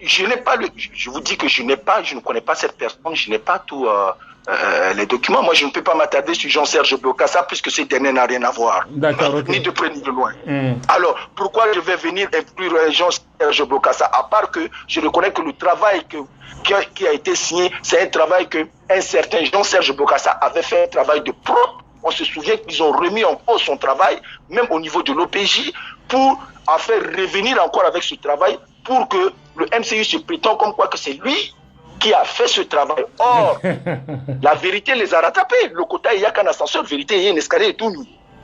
je n'ai pas je vous dis que je ne connais pas cette personne, je n'ai pas tous les documents. Moi, je ne peux pas m'attarder sur Jean-Serge Bokassa puisque ce dernier n'a rien à voir. D'accord, ok. Ni de près ni de loin. Alors, pourquoi je vais venir inclure Jean-Serge Bokassa? À part que je reconnais que le travail qui a été signé, c'est un travail que un certain Jean-Serge Bokassa avait fait un travail de propre. On se souvient qu'ils ont remis en cause son travail, même au niveau de l'OPJ, pour en faire revenir encore avec ce travail, pour que le MCU se prétend comme quoi que c'est lui qui a fait ce travail. Or, la vérité les a rattrapés. Le quota, il n'y a qu'un ascenseur, vérité, il y a un escalier et tout.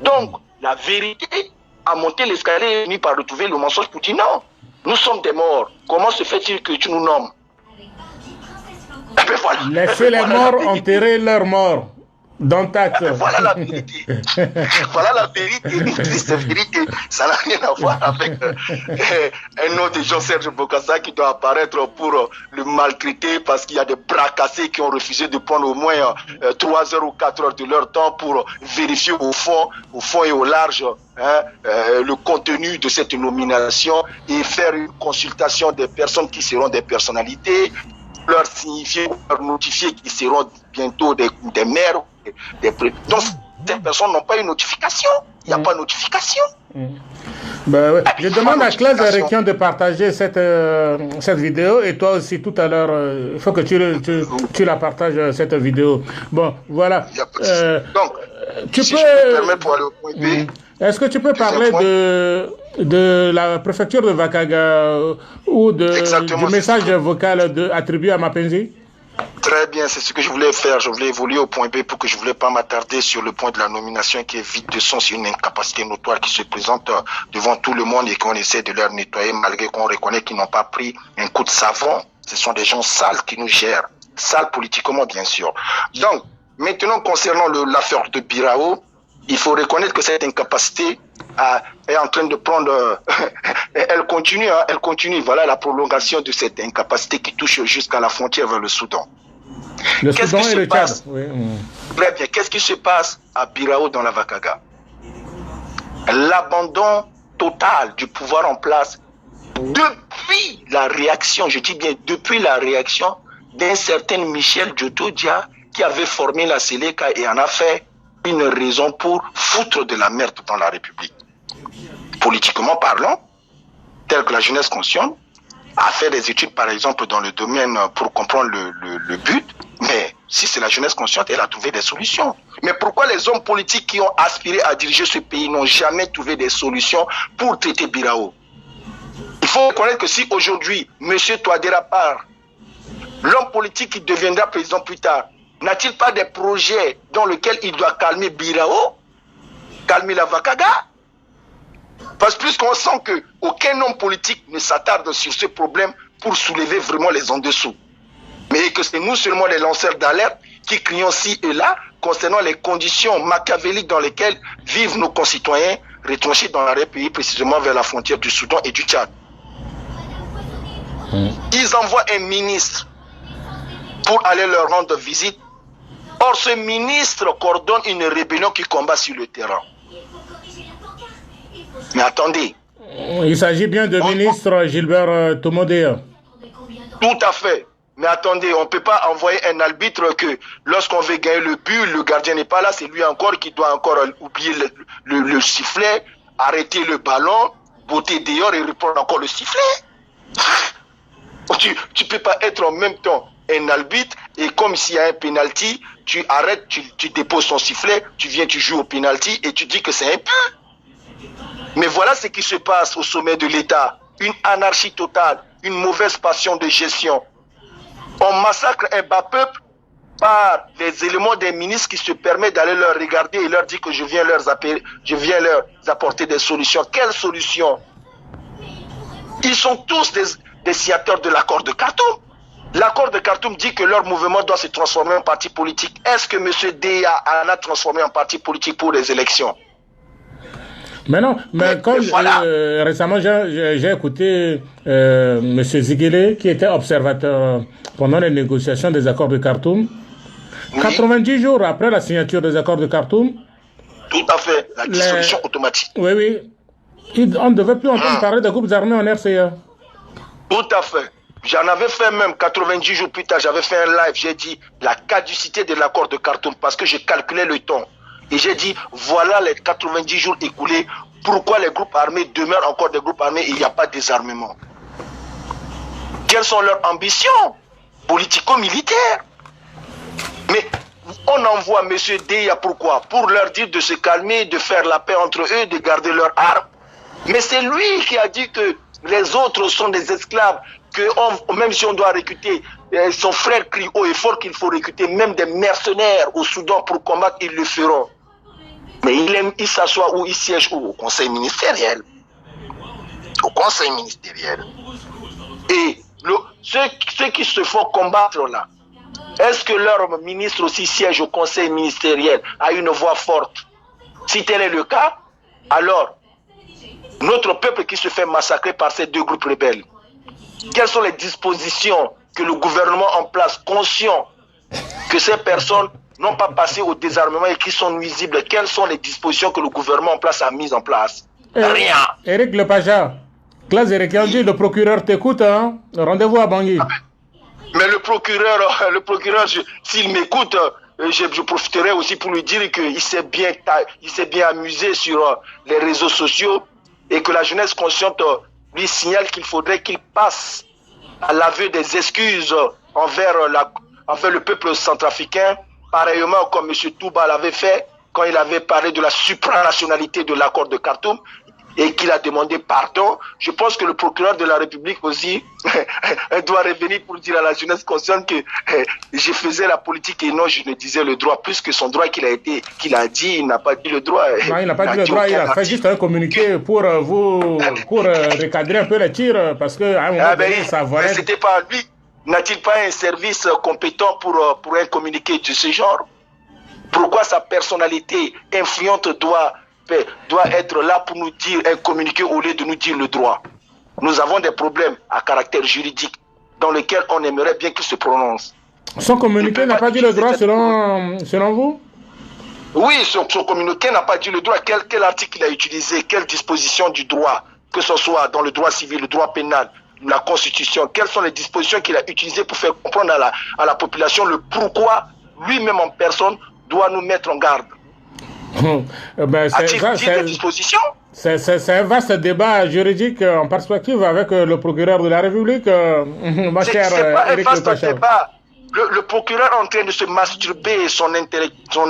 Donc, la vérité a monté l'escalier et fini par retrouver le mensonge pour dire non, nous sommes des morts. Comment se fait-il que tu nous nommes? Voilà. Laissez les morts enterrer leurs morts. Dans ta queue. Voilà la vérité. Voilà la vérité, une triste vérité. Ça n'a rien à voir avec un autre Jean-Serge Bokassa qui doit apparaître pour le maltraiter parce qu'il y a des bras cassés qui ont refusé de prendre au moins 3 heures ou 4 heures de leur temps pour vérifier au fond et au large le contenu de cette nomination et faire une consultation des personnes qui seront des personnalités, leur signifier, leur notifier qu'ils seront bientôt des maires. Donc, ces personnes n'ont pas une notification. Il n'y a pas de notification. Ben, ouais. Je demande à Claude Requion de partager cette vidéo et toi aussi tout à l'heure, il faut que tu la partages cette vidéo. Bon, voilà. Donc, tu si peux. Je peux permettre pour aller au point B. Est-ce que tu peux parler de la préfecture de Vakaga ou du message vocal attribué à Mapenzi? Très bien, c'est ce que je voulais faire. Je voulais évoluer au point B pour que je ne voulais pas m'attarder sur le point de la nomination qui est vide de sens, une incapacité notoire qui se présente devant tout le monde et qu'on essaie de leur nettoyer malgré qu'on reconnaît qu'ils n'ont pas pris un coup de savon. Ce sont des gens sales qui nous gèrent, sales politiquement bien sûr. Donc, maintenant concernant l'affaire de Birao, il faut reconnaître que cette incapacité est en train de prendre... elle continue. Voilà la prolongation de cette incapacité qui touche jusqu'à la frontière vers le Soudan. Le Soudan et le Tchad. Oui. Très bien. Qu'est-ce qui se passe à Birao dans la Vakaga? L'abandon total du pouvoir en place depuis la réaction, je dis bien depuis la réaction d'un certain Michel Djotodia qui avait formé la Séléka et en a fait une raison pour foutre de la merde dans la République. Politiquement parlant, tel que la jeunesse consciente a fait des études, par exemple, dans le domaine pour comprendre le but, mais si c'est la jeunesse consciente, elle a trouvé des solutions. Mais pourquoi les hommes politiques qui ont aspiré à diriger ce pays n'ont jamais trouvé des solutions pour traiter Birao? Il faut reconnaître que si aujourd'hui, M. Touadéra part, l'homme politique qui deviendra président plus tard, n'a-t-il pas des projets dans lesquels il doit calmer Birao, calmer la Vakaga? Parce que puisqu'on sent qu'aucun homme politique ne s'attarde sur ce problème pour soulever vraiment les en dessous. Mais que c'est nous seulement les lanceurs d'alerte qui crions ci et là concernant les conditions machiavéliques dans lesquelles vivent nos concitoyens retranchés dans l'arrêt pays, précisément vers la frontière du Soudan et du Tchad. Ils envoient un ministre pour aller leur rendre visite. Or, ce ministre coordonne une rébellion qui combat sur le terrain. Mais attendez. Il s'agit bien de ministre Gilbert Tomodé. Tout à fait. Mais attendez, on ne peut pas envoyer un arbitre que lorsqu'on veut gagner le but, le gardien n'est pas là, c'est lui encore qui doit encore oublier le sifflet, arrêter le ballon, botter dehors et reprendre encore le sifflet. Tu ne peux pas être en même temps un arbitre et comme s'il y a un penalty, tu arrêtes, tu déposes ton sifflet, tu viens, tu joues au penalty et tu dis que c'est un but. Mais voilà ce qui se passe au sommet de l'État. Une anarchie totale, une mauvaise passion de gestion. On massacre un bas peuple par les éléments des ministres qui se permettent d'aller leur regarder et leur dire que je viens leur apporter des solutions. Quelles solutions? Ils sont tous des signataires de l'accord de Khartoum. L'accord de Khartoum dit que leur mouvement doit se transformer en parti politique. Est-ce que M. Deya en a transformé en parti politique pour les élections? Mais non, mais comme voilà. récemment j'ai écouté M. Ziguele, qui était observateur pendant les négociations des accords de Khartoum, Oui. 90 jours après la signature des accords de Khartoum, Tout à fait, la dissolution automatique. oui, on ne devait plus entendre parler de groupes armés en RCA. Tout à fait. J'en avais fait même 90 jours plus tard, j'avais fait un live, j'ai dit la caducité de l'accord de Khartoum parce que j'ai calculé le temps. Et j'ai dit, voilà les 90 jours écoulés, pourquoi les groupes armés demeurent encore des groupes armés et il n'y a pas de désarmement. Quelles sont leurs ambitions politico-militaires? Mais on envoie M. Deya pourquoi? Pour leur dire de se calmer, de faire la paix entre eux, de garder leurs armes. Mais c'est lui qui a dit que les autres sont des esclaves, que même si on doit recruter, son frère crie haut et fort qu'il faut recruter même des mercenaires au Soudan pour combattre, ils le feront. Mais il s'assoit où? Il siège où? Au conseil ministériel. Au conseil ministériel. Et ceux qui se font combattre là, est-ce que leur ministre aussi siège au conseil ministériel, a une voix forte? Si tel est le cas, alors notre peuple qui se fait massacrer par ces deux groupes rebelles, quelles sont les dispositions que le gouvernement en place, conscient que ces personnes n'ont pas passé au désarmement et qui sont nuisibles, quelles sont les dispositions que le gouvernement en place a mises en place? Rien. Eric Le Paja, Classe Eric dit, le procureur t'écoute, hein? Rendez-vous à Bangui. Mais le procureur, s'il m'écoute, je profiterai aussi pour lui dire qu'il s'est bien amusé sur les réseaux sociaux et que la jeunesse consciente lui signale qu'il faudrait qu'il passe à l'aveu des excuses envers le peuple centrafricain, pareillement comme M. Touba l'avait fait quand il avait parlé de la supranationalité de l'accord de Khartoum et qu'il a demandé pardon. Je pense que le procureur de la République aussi doit revenir pour dire à la jeunesse consciente que je faisais la politique et non, je ne disais le droit, plus que son droit qu'il a dit, il n'a pas dit le droit. Non, il n'a pas dit le droit, il a fait juste un communiqué pour recadrer un peu les tirs, parce qu'à un moment donné, ça volait. C'était pas lui. N'a-t-il pas un service compétent pour un communiqué de ce genre? Pourquoi sa personnalité influente doit être là pour nous dire un communiqué au lieu de nous dire le droit? Nous avons des problèmes à caractère juridique dans lesquels on aimerait bien qu'il se prononce. Son communiqué n'a pas dit le droit selon vous? Oui, son communiqué n'a pas dit le droit. Quel article il a utilisé? Quelle disposition du droit? Que ce soit dans le droit civil, le droit pénal, la Constitution. Quelles sont les dispositions qu'il a utilisées pour faire comprendre à la population le pourquoi lui-même en personne doit nous mettre en garde? A-t-il dit des dispositions? C'est un vaste débat juridique en perspective avec le procureur de la République, ma chère Eric Le Pacha. Le procureur est en train de se masturber son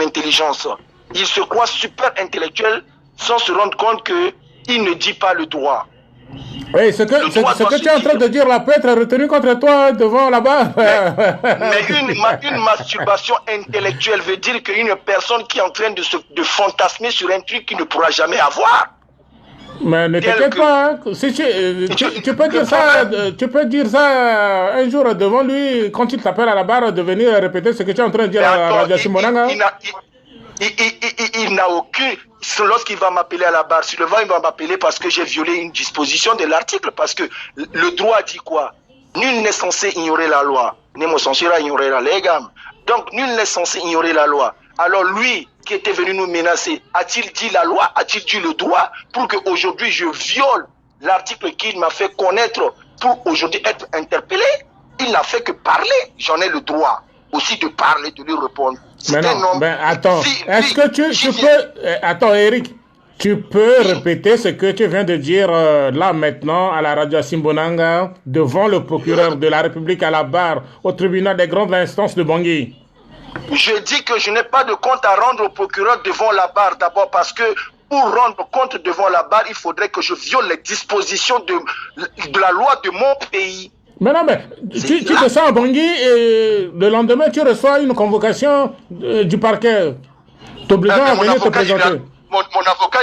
intelligence. Il se croit super intellectuel sans se rendre compte qu'il ne dit pas le droit. Oui, ce que tu es en train de dire là peut être retenu contre toi devant là-bas. Mais une masturbation intellectuelle veut dire qu'une personne qui est en train de fantasmer sur un truc qu'il ne pourra jamais avoir. Mais ne t'inquiète pas, hein. Si tu peux dire ça un jour devant lui, quand il t'appelle à la barre, de venir répéter ce que tu es en train de dire à Radio Simbonanga. Il n'a aucun... Lorsqu'il va m'appeler à la barre, il va m'appeler parce que j'ai violé une disposition de l'article. Parce que le droit dit quoi? Nul n'est censé ignorer la loi. Nemo censera ignorer la loi. Donc, nul n'est censé ignorer la loi. Alors lui, qui était venu nous menacer, a-t-il dit la loi? A-t-il dit le droit? Pour qu'aujourd'hui, je viole l'article qu'il m'a fait connaître pour aujourd'hui être interpellé? Il n'a fait que parler. J'en ai le droit aussi de parler, de lui répondre. Mais non, ben attends, est-ce que tu peux... Attends, Eric, tu peux répéter ce que tu viens de dire là maintenant à la radio Simbonanga devant le procureur de la République à la barre au tribunal des grandes instances de Bangui? Je dis que je n'ai pas de compte à rendre au procureur devant la barre d'abord parce que pour rendre compte devant la barre, il faudrait que je viole les dispositions de la loi de mon pays. Mais non, mais tu te sens à Bangui et le lendemain, tu reçois une convocation du parquet t'obligeant à venir te présenter. Mon avocat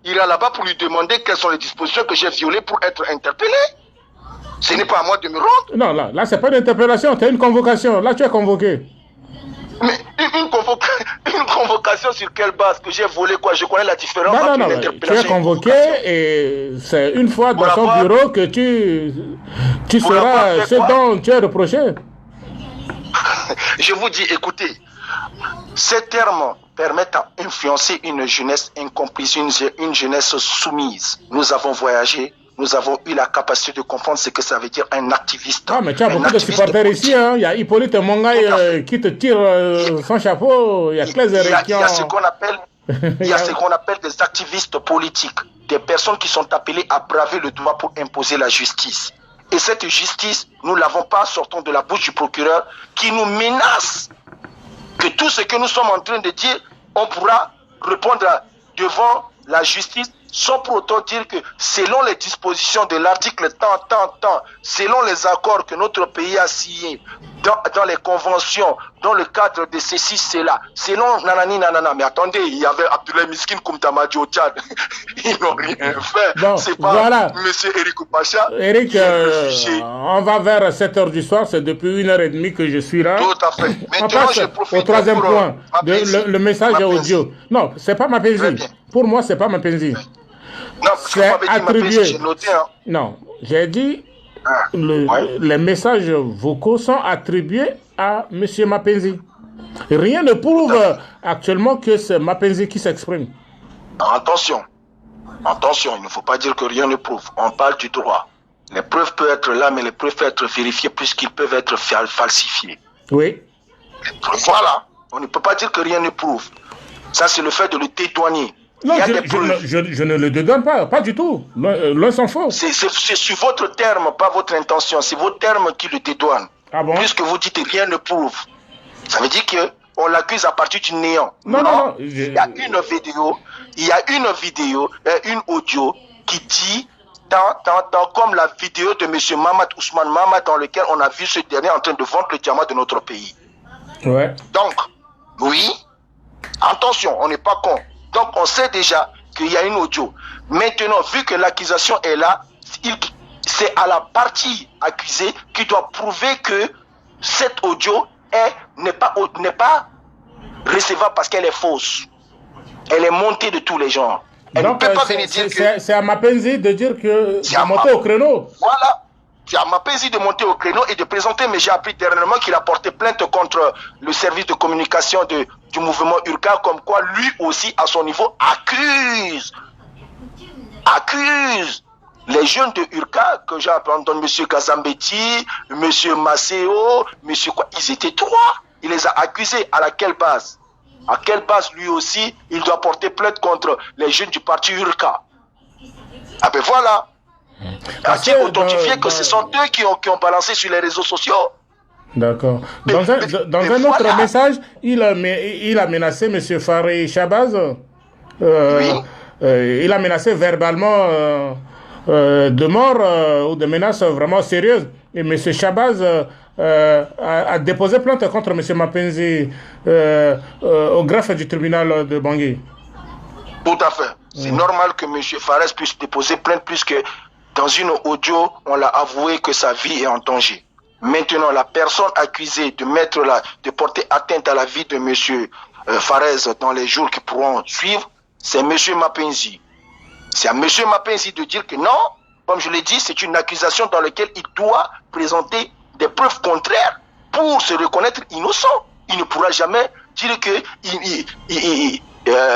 ira là-bas pour lui demander quelles sont les dispositions que j'ai violées pour être interpellé. Ce n'est pas à moi de me rendre. Non, là c'est pas une interpellation, c'est une convocation. Là, tu es convoqué. Mais une convocation sur quelle base? Que j'ai volé quoi? Je connais la différence Non, entre non, non. Tu es convoqué et c'est une fois dans son bureau que tu seras ce dont tu es reproché. Je vous dis, écoutez, ces termes permettent d'influencer une jeunesse incomprise, une jeunesse soumise. Nous avons voyagé, nous avons eu la capacité de comprendre ce que ça veut dire un activiste. Ah, mais tu as beaucoup de supporters ici. Hein. Il y a Hippolyte Mongaï qui te tire son chapeau. Il y a Claise Requion. Il y a ce qu'on appelle des activistes politiques, des personnes qui sont appelées à braver le droit pour imposer la justice. Et cette justice, nous ne l'avons pas sortant de la bouche du procureur qui nous menace que tout ce que nous sommes en train de dire, on pourra répondre devant la justice sans pour autant dire que selon les dispositions de l'article tant, selon les accords que notre pays a signés, dans les conventions, dans le cadre de ceci, cela, selon nanani, nanana. Mais attendez, il y avait Abdoulaye Miskin Koumtamadi au Tchad. Ils n'ont rien fait. Bon, c'est pas voilà. M. Eric Pacha. Eric, on va vers 7h du soir, c'est depuis 1h30 que je suis là. Tout à fait. On passe au troisième point, le message audio. Non, c'est pas Mapenzi. Pour moi, c'est pas Mapenzi. Non, c'est attribué. J'ai noté, hein. Non, j'ai dit les messages vocaux sont attribués à M. Mapenzi. Rien ne prouve actuellement que c'est Mapenzi qui s'exprime. Attention, il ne faut pas dire que rien ne prouve. On parle du droit. Les preuves peuvent être là, mais les preuves peuvent être vérifiées puisqu'ils peuvent être falsifiés. Oui. Voilà. On ne peut pas dire que rien ne prouve. Ça, c'est le fait de le dédouaner. Non, je ne le dédouane pas du tout. L'un s'en faut. C'est sur votre terme, pas votre intention. C'est vos termes qui le dédouanent. Ah bon? Puisque vous dites rien ne prouve. Ça veut dire qu'on l'accuse à partir du néant. Non. Il y a une vidéo, une audio qui dit, comme la vidéo de M. Mamad Ousmane Mamad, dans lequel on a vu ce dernier en train de vendre le diamant de notre pays. Ouais. Donc, oui, attention, on n'est pas con. Donc, on sait déjà qu'il y a une audio. Maintenant, vu que l'accusation est là, c'est à la partie accusée qui doit prouver que cette audio n'est pas recevable parce qu'elle est fausse. Elle est montée de tous les genres. Elle donc, ne peut pas venir dire que... C'est à Mapenzi de dire que de monter au créneau. Voilà. C'est à Mapenzi de monter au créneau et de présenter, mais j'ai appris dernièrement qu'il a porté plainte contre le service de communication du mouvement URCA, comme quoi lui aussi, à son niveau, accuse les jeunes de URCA, que j'ai entendu M. Kazambeti, M. Maceo, M. quoi, ils étaient trois. Il les a accusés. À laquelle base? À quelle base, lui aussi, il doit porter plainte contre les jeunes du parti URCA? Ah ben voilà. Parce qu'il authentifié que ce sont eux qui ont balancé sur les réseaux sociaux. D'accord. Dans un autre message, il a menacé M. Farid Shabazz. Oui. Il a menacé verbalement de mort ou de menaces vraiment sérieuses. Et M. Shabazz a déposé plainte contre M. Mapenzi au greffe du tribunal de Bangui. Tout à fait. C'est normal que M. Fares puisse déposer plainte puisque dans une audio, on l'a avoué que sa vie est en danger. Maintenant, la personne accusée de porter atteinte à la vie de M. Fares dans les jours qui pourront suivre, c'est M. Mapenzi. C'est à M. Mapenzi de dire que non, comme je l'ai dit, c'est une accusation dans laquelle il doit présenter des preuves contraires pour se reconnaître innocent. Il ne pourra jamais dire que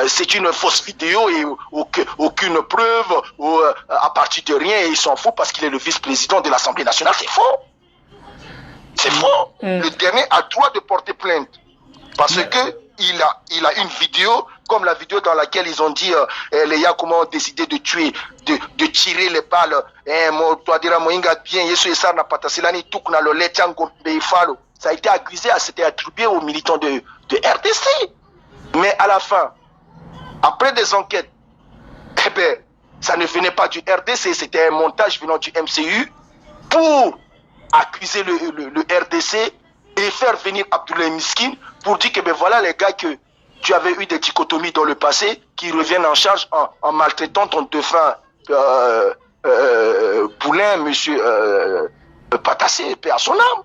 c'est une fausse vidéo et aucune preuve à partir de rien et il s'en fout parce qu'il est le vice-président de l'Assemblée nationale. C'est faux. C'est faux. Le dernier a droit de porter plainte parce que il a une vidéo comme la vidéo dans laquelle ils ont dit les Yakouma ont décidé de tuer, de tirer les balles. Ça a été accusé, c'était attribué aux militants de RDC. Mais à la fin, après des enquêtes, eh ben, ça ne venait pas du RDC, c'était un montage venant du MCU pour accuser le RDC et faire venir Abdoulaye Miskin pour dire que ben voilà les gars que tu avais eu des dichotomies dans le passé qui reviennent en charge en maltraitant ton défunt Poulain, monsieur Patassé, paix à son âme.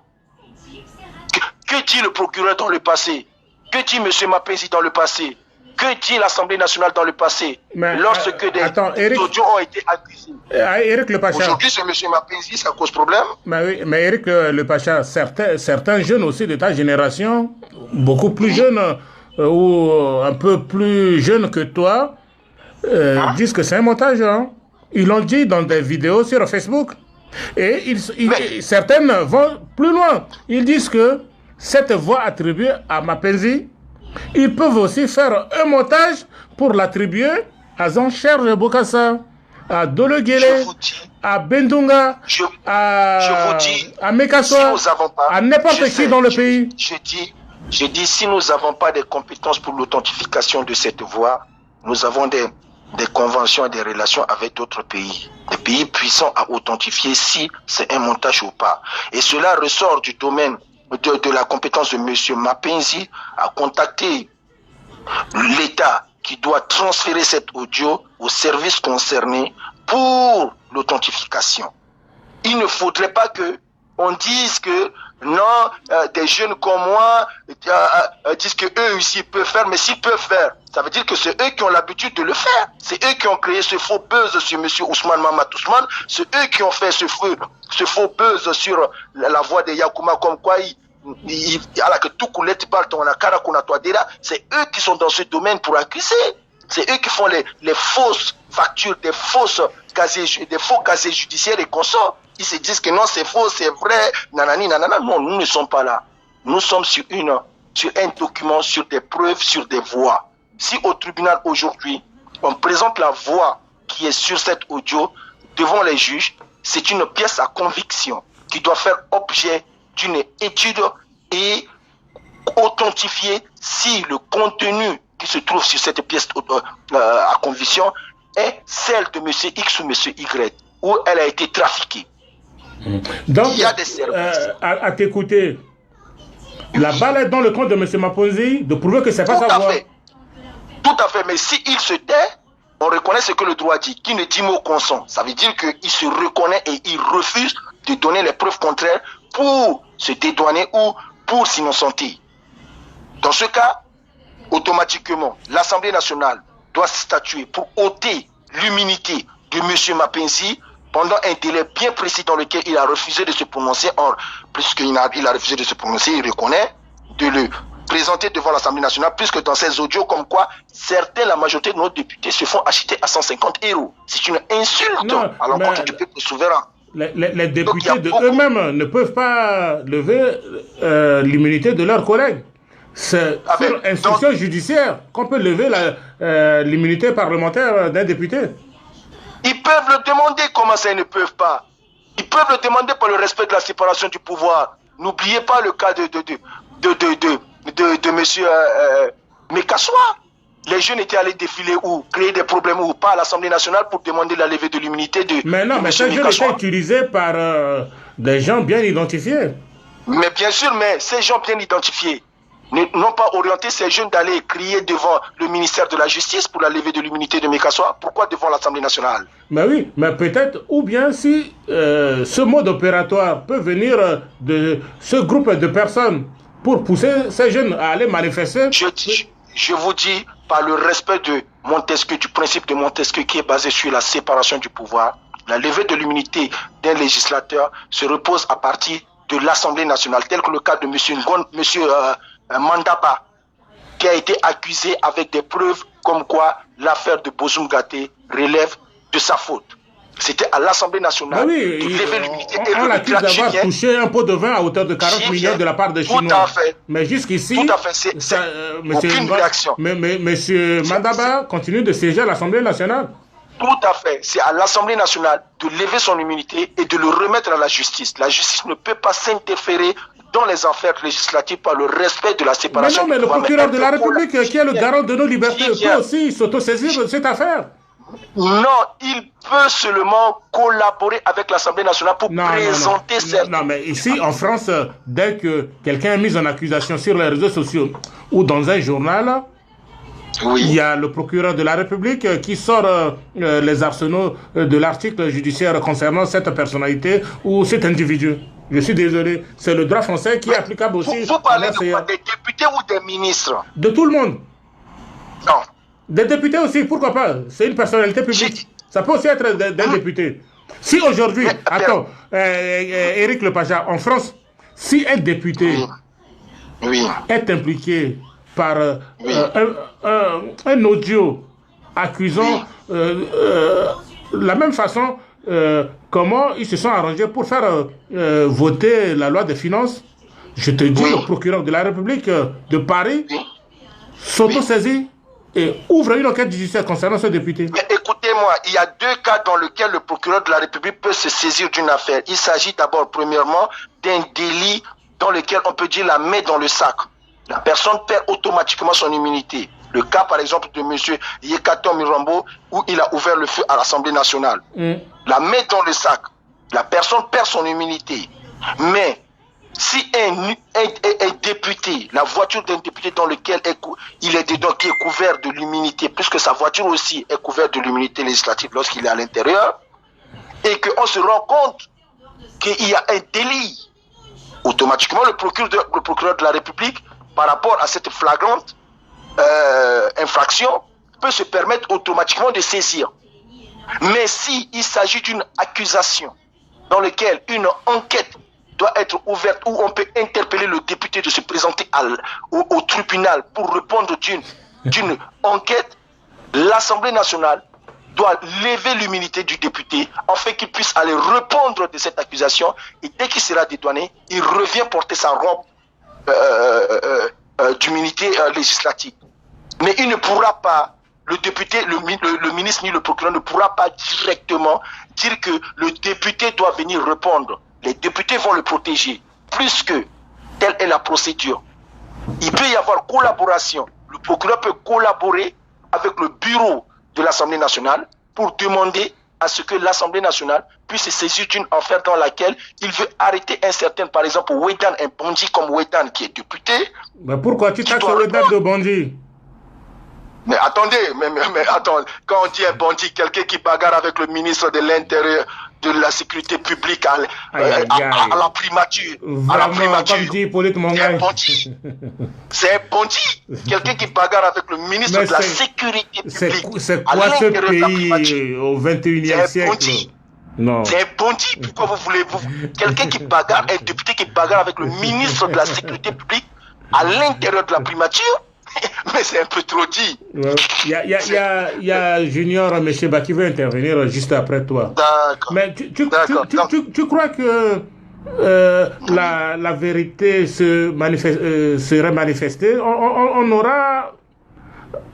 Que dit le procureur dans le passé? Que dit M. Mapenzi dans le passé? Que dit l'Assemblée nationale dans le passé? Mais, lorsque des audios ont été accusés? Eric Le Pacha. Aujourd'hui, c'est M. Mapenzi, ça cause problème. Oui, mais Eric Le Pacha, certains jeunes aussi de ta génération, beaucoup plus jeunes ou un peu plus jeunes que toi, disent que c'est un montage. Hein. Ils l'ont dit dans des vidéos sur Facebook. Et certaines vont plus loin. Ils disent que cette voix attribuée à Mapenzi, ils peuvent aussi faire un montage pour l'attribuer à Jean-Serge Bokassa, à Dologuele, à Bendunga, à Mekassoa, à n'importe qui dans le pays. Je dis, si nous n'avons pas des compétences pour l'authentification de cette voix, nous avons des conventions et des relations avec d'autres pays. Des pays puissants à authentifier si c'est un montage ou pas. Et cela ressort du domaine de la compétence de M. Mapenzi à contacter l'État qui doit transférer cet audio aux services concernés pour l'authentification. Il ne faudrait pas que on dise que non, des jeunes comme moi disent que eux aussi peuvent faire, mais s'ils peuvent faire, ça veut dire que c'est eux qui ont l'habitude de le faire. C'est eux qui ont créé ce faux buzz sur M. Ousmane Mamat Ousmane, c'est eux qui ont fait ce faux buzz sur la voix de Yakouma, comme quoi c'est eux qui sont dans ce domaine pour accuser. C'est eux qui font les fausses factures, des faux casiers judiciaires et consorts. Ils se disent que non, c'est faux, c'est vrai, nanani, nanana. Non, nous ne sommes pas là. Nous sommes sur un document, sur des preuves, sur des voix. Si au tribunal aujourd'hui, on présente la voix qui est sur cet audio devant les juges, c'est une pièce à conviction qui doit faire objet d'une étude et authentifier si le contenu qui se trouve sur cette pièce à conviction est celle de M. X ou M. Y, où elle a été trafiquée. Donc, il y a des services. À t'écouter, la balle est dans le compte de M. Mapenzi de prouver que c'est pas sa voix. Tout à fait, mais s'il se tait, on reconnaît ce que le droit dit. Qui ne dit mot consent, ça veut dire qu'il se reconnaît et il refuse de donner les preuves contraires pour se dédouaner ou pour s'innocenter. Dans ce cas, automatiquement, l'Assemblée nationale doit statuer pour ôter l'immunité de M. Mapenzi pendant un délai bien précis dans lequel il a refusé de se prononcer. Or, puisqu'il a refusé de se prononcer, il reconnaît de le présenter devant l'Assemblée nationale, puisque dans ces audios, comme quoi, la majorité de nos députés se font acheter à 150 €. C'est une insulte à l'encontre du peuple souverain. Les députés eux-mêmes ne peuvent pas lever l'immunité de leurs collègues. C'est sur instruction judiciaire qu'on peut lever l'immunité parlementaire d'un député. Ils peuvent le demander, comment ça ils ne peuvent pas? Ils peuvent le demander par le respect de la séparation du pouvoir. N'oubliez pas le cas de monsieur Mekassoa. Les jeunes étaient allés défiler ou créer des problèmes ou pas à l'Assemblée nationale pour demander la levée de l'immunité de Mais non, mais ces jeunes étaient utilisés par des gens bien identifiés. Mais bien sûr, mais ces gens bien identifiés n'ont pas orienté ces jeunes d'aller crier devant le ministère de la Justice pour la levée de l'immunité de Mekassoa. Pourquoi devant l'Assemblée nationale? Mais oui, mais peut-être, ou bien si ce mode opératoire peut venir de ce groupe de personnes pour pousser ces jeunes à aller manifester. Je vous dis, par le respect de Montesquieu, du principe de Montesquieu qui est basé sur la séparation du pouvoir, la levée de l'immunité d'un législateur se repose à partir de l'Assemblée nationale, tel que le cas de M. Mandaba, qui a été accusé avec des preuves comme quoi l'affaire de Bozoum Gaté relève de sa faute. C'était à l'Assemblée nationale de lever l'immunité. On l'accuse d'avoir touché un pot de vin à hauteur de 40 millions de la part des Chinois. Tout à fait. Mais jusqu'ici, aucune réaction. Mais M. Mandaba continue de siéger à l'Assemblée nationale. Tout à fait. C'est à l'Assemblée nationale de lever son immunité et de le remettre à la justice. La justice ne peut pas s'interférer dans les affaires législatives par le respect de la séparation. Mais non, mais le procureur de la République, qui est le garant de nos libertés, peut aussi s'autosaisir de cette affaire. Non, il peut seulement collaborer avec l'Assemblée nationale pour présenter cette... Non, mais ici, en France, dès que quelqu'un est mis en accusation sur les réseaux sociaux ou dans un journal, il y a le procureur de la République qui sort les arsenaux de l'article judiciaire concernant cette personnalité ou cet individu. Je suis désolé. C'est le droit français qui est applicable aussi. Vous parlez de quoi? Des députés ou des ministres? De tout le monde. Non. Des députés aussi, pourquoi pas? C'est une personnalité publique. Ça peut aussi être d'un député. Si aujourd'hui, attends, Éric Lepage, en France, si un député est impliqué par un audio accusant la même façon, comment ils se sont arrangés pour faire voter la loi des finances, je te dis, le procureur de la République de Paris s'auto-saisit et ouvre une enquête judiciaire concernant ce député. Mais écoutez-moi, il y a deux cas dans lesquels le procureur de la République peut se saisir d'une affaire. Il s'agit d'abord, premièrement, d'un délit dans lequel on peut dire la main dans le sac. La personne perd automatiquement son immunité. Le cas, par exemple, de M. Yekatom Mirambo, où il a ouvert le feu à l'Assemblée nationale. La main dans le sac. La personne perd son immunité. Mais si un député, la voiture d'un député dans lequel il est dedans, qui est couvert de l'immunité, puisque sa voiture aussi est couverte de l'immunité législative lorsqu'il est à l'intérieur, et qu'on se rend compte qu'il y a un délit, automatiquement le procureur de la République, par rapport à cette flagrante infraction, peut se permettre automatiquement de saisir. Mais s'il s'agit d'une accusation dans laquelle une enquête doit être ouverte, où on peut interpeller le député de se présenter au tribunal pour répondre d'une enquête, l'Assemblée nationale doit lever l'immunité du député afin qu'il puisse aller répondre de cette accusation, et dès qu'il sera dédouané, il revient porter sa robe d'immunité législative. Mais il ne pourra pas, le député, le ministre ni le procureur ne pourra pas directement dire que le député doit venir répondre. Les députés vont le protéger, plus que telle est la procédure. Il peut y avoir collaboration. Le procureur peut collaborer avec le bureau de l'Assemblée nationale pour demander à ce que l'Assemblée nationale puisse se saisir d'une affaire dans laquelle il veut arrêter un certain, par exemple, Ouedan, un bandit comme Ouedan qui est député. Mais pourquoi tu taxes Ouedan de bandit? Mais attendez, mais attends, quand on dit un bandit, quelqu'un qui bagarre avec le ministre de l'Intérieur, de la sécurité publique à la primature. Vraiment, à la primature. Comme dit Hippolyte Mongaï. C'est un bandit. Quelqu'un qui bagarre avec le ministre de la sécurité publique. C'est quoi ce pays au 21e siècle? Non. C'est un bandit. Pourquoi vous voulez quelqu'un qui bagarre, un député qui bagarre avec le ministre de la sécurité publique à l'intérieur de la primature? Mais c'est un peu trop dit. Il y a Junior, M. Ba, qui veut intervenir juste après toi. D'accord. Mais tu crois que la vérité serait manifestée? On aura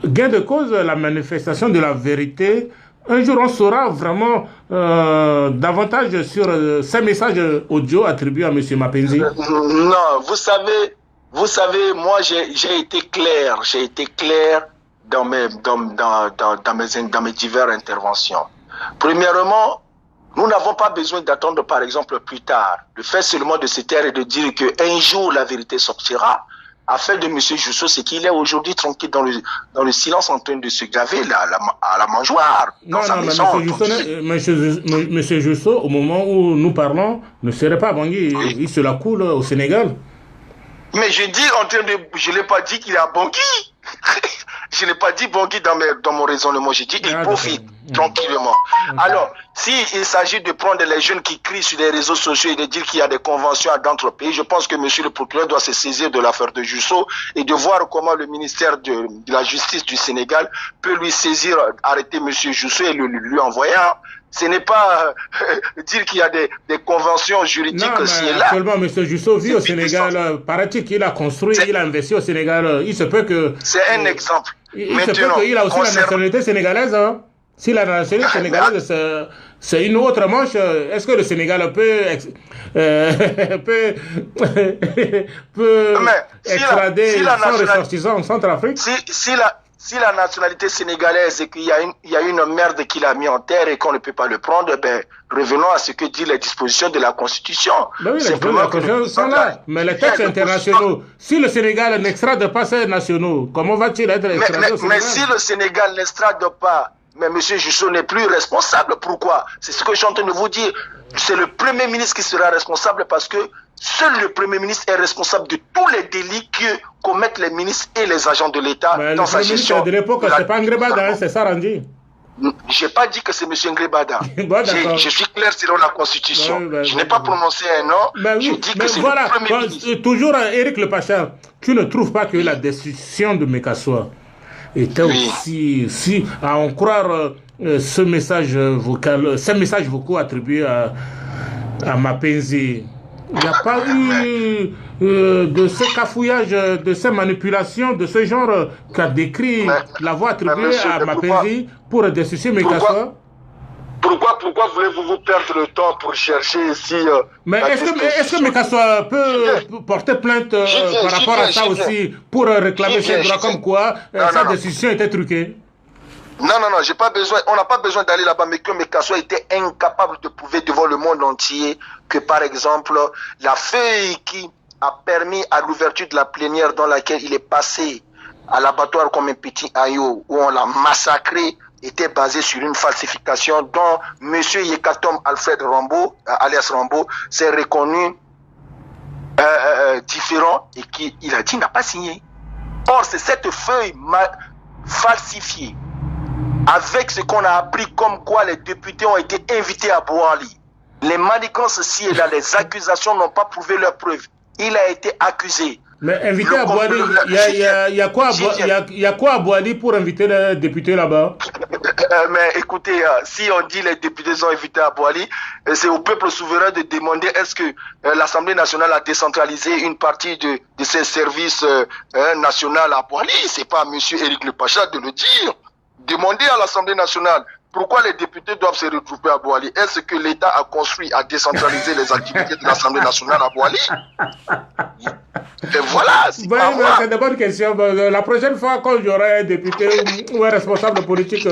gain de cause la manifestation de la vérité. Un jour, on saura vraiment davantage sur ces messages audio attribués à M. Mapenzi. Non, vous savez, moi j'ai été clair dans mes diverses interventions. Premièrement, nous n'avons pas besoin d'attendre par exemple plus tard. Le fait seulement de se taire et de dire qu'un jour la vérité sortira, afin de M. Jusso, c'est qu'il est aujourd'hui tranquille dans le silence en train de se graver à la mangeoire. Non, mais M. Jusso, au moment où nous parlons, ne serait pas Bangui. Oui. Il se la coule au Sénégal. Mais je n'ai pas dit qu'il est à Bangui. Je n'ai pas dit Bangui dans mon raisonnement. J'ai dit qu'il profite tranquillement. Alors, s'il s'agit de prendre les jeunes qui crient sur les réseaux sociaux et de dire qu'il y a des conventions dans d'autres pays, je pense que monsieur le procureur doit se saisir de l'affaire de Jusso et de voir comment le ministère de la Justice du Sénégal peut lui saisir, arrêter monsieur Jusso et lui envoyer. Ce n'est pas dire qu'il y a des conventions juridiques aussi et là. Actuellement, M. Jusso vit au Sénégal. Paraît-il qu'il a construit, il a investi au Sénégal. Il se peut que... C'est un exemple. Il se peut qu'il a aussi la nationalité sénégalaise. Hein? Si la nationalité sénégalaise, c'est une autre manche, est-ce que le Sénégal peut extrader son ressortissant en Centrafrique? Si la nationalité sénégalaise et qu'il y a une merde qu'il a mis en terre et qu'on ne peut pas le prendre, ben, revenons à ce que disent les dispositions de la Constitution. Ben oui, les Constitutions sont là. Mais les textes internationaux, si le Sénégal n'extrade pas ses nationaux, comment va-t-il être extradé au Sénégal? Mais si le Sénégal n'extrade pas mais monsieur Jusso n'est plus responsable. Pourquoi? C'est ce que je suis en train de vous dire. C'est le Premier ministre qui sera responsable parce que seul le Premier ministre est responsable de tous les délits que commettent les ministres et les agents de l'État dans sa gestion. De l'époque, c'est pas André Bada, c'est ça, Randy. J'ai pas dit que c'est M. Ngrébada. Bon, je suis clair selon la Constitution. Je n'ai pas prononcé un nom. Je dis que c'est le Premier ministre. Toujours, Éric Le Pacha, tu ne trouves pas que la décision de Mekasoa était aussi, si, à en croire ce message vocal, ces messages vocaux attribués à Mapenzi, il n'y a pas eu de ce cafouillage, de ces manipulations, de ce genre qu'a décrit la voix attribuée à Mapenzi pour destituer Mekasoa? Pourquoi voulez-vous vous perdre le temps pour chercher si... mais est-ce que Mekasoa peut porter plainte par rapport à ça aussi pour réclamer ses droits comme quoi sa décision était truquée? Non, j'ai pas besoin, on n'a pas besoin d'aller là-bas, mais que Mekasoa était incapable de prouver devant le monde entier que, par exemple, la feuille qui a permis à l'ouverture de la plénière dans laquelle il est passé à l'abattoir comme un petit aïeau, où on l'a massacré, était basée sur une falsification dont M. Yekatom Alfred Rambo, alias Rambo, s'est reconnu différent et qu'il a dit n'a pas signé. Or, c'est cette feuille falsifiée avec ce qu'on a appris comme quoi les députés ont été invités à Boali. Les manigances ci et là, les accusations n'ont pas prouvé leurs preuves. Il a été accusé. Mais invité à Boali, il y a quoi à Boali pour inviter les députés là-bas? Mais écoutez, si on dit les députés sont invités à Boali, c'est au peuple souverain de demander est-ce que l'Assemblée nationale a décentralisé une partie de ses services nationaux à Boali. C'est pas à M. Éric Le Pacha de le dire. Demandez à l'Assemblée nationale pourquoi les députés doivent se regrouper à Boali. Est-ce que l'État a construit à décentraliser les activités de l'Assemblée nationale à Boali? Et voilà, c'est pas moi. C'est une bonne question. La prochaine fois, quand j'aurai un député ou un responsable politique,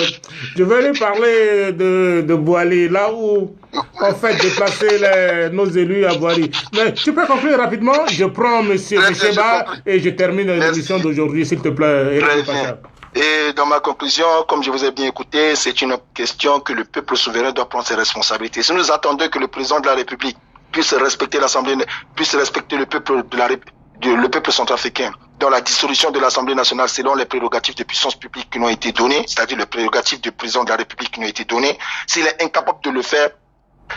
je vais lui parler de Boali, là où on fait déplacer nos élus à Boali. Mais tu peux conclure rapidement? Je prends M. Micheba et je termine l'émission d'aujourd'hui, s'il te plaît, Éric Pacha. Et dans ma conclusion, comme je vous ai bien écouté, c'est une question que le peuple souverain doit prendre ses responsabilités. Si nous attendons que le président de la République puisse respecter l'Assemblée, puisse respecter le peuple le peuple centrafricain dans la dissolution de l'Assemblée nationale selon les prérogatives de puissance publique qui nous ont été données, c'est-à-dire les prérogatives du président de la République qui nous ont été données, s'il est incapable de le faire,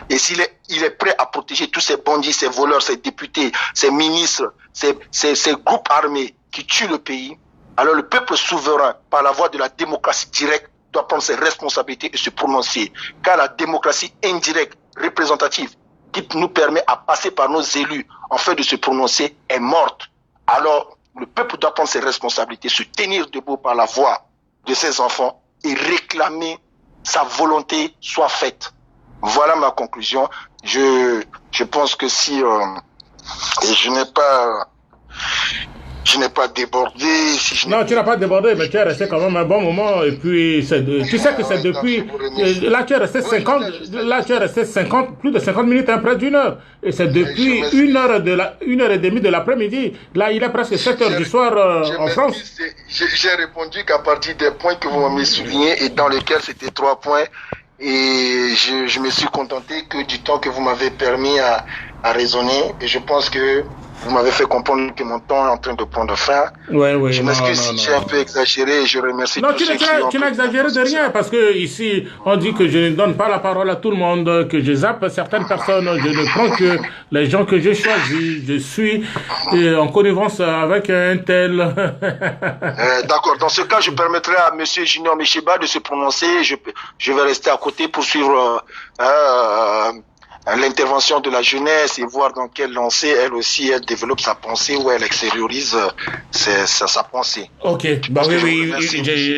et s'il est prêt à protéger tous ces bandits, ces voleurs, ces députés, ces ministres, ces groupes armés qui tuent le pays, alors le peuple souverain, par la voie de la démocratie directe, doit prendre ses responsabilités et se prononcer. Car la démocratie indirecte, représentative, qui nous permet à passer par nos élus en fait de se prononcer, est morte. Alors, le peuple doit prendre ses responsabilités, se tenir debout par la voix de ses enfants et réclamer sa volonté soit faite. Voilà ma conclusion. Je pense que si je n'ai pas débordé. Non, tu n'as pas débordé, mais tu es resté quand même un bon moment. Et puis, tu sais que c'est depuis. Là, tu es resté 50, plus de 50 minutes, près d'une heure. Et c'est depuis une heure et demie de l'après-midi. Là, il est presque 7 heures du soir en France. J'ai répondu qu'à partir des points que vous m'avez soulignés et dans lesquels c'était 3 points. Et je me suis contenté que du temps que vous m'avez permis à raisonner. Et je pense que vous m'avez fait comprendre que mon temps est en train de prendre fin. Oui. Je m'excuse si j'ai un peu exagéré et je remercie tous ceux qui ont... Tu n'as exagéré de rien parce que ici, on dit que je ne donne pas la parole à tout le monde, que je zappe certaines personnes. Je ne prends que les gens que j'ai choisis. Je suis en connivence avec un tel. D'accord. Dans ce cas, je permettrai à M. Junior Micheba de se prononcer. Je vais rester à côté pour suivre l'intervention de la jeunesse et voir dans quelle lancée elle aussi elle développe sa pensée ou elle extériorise sa pensée. Ok, bah oui,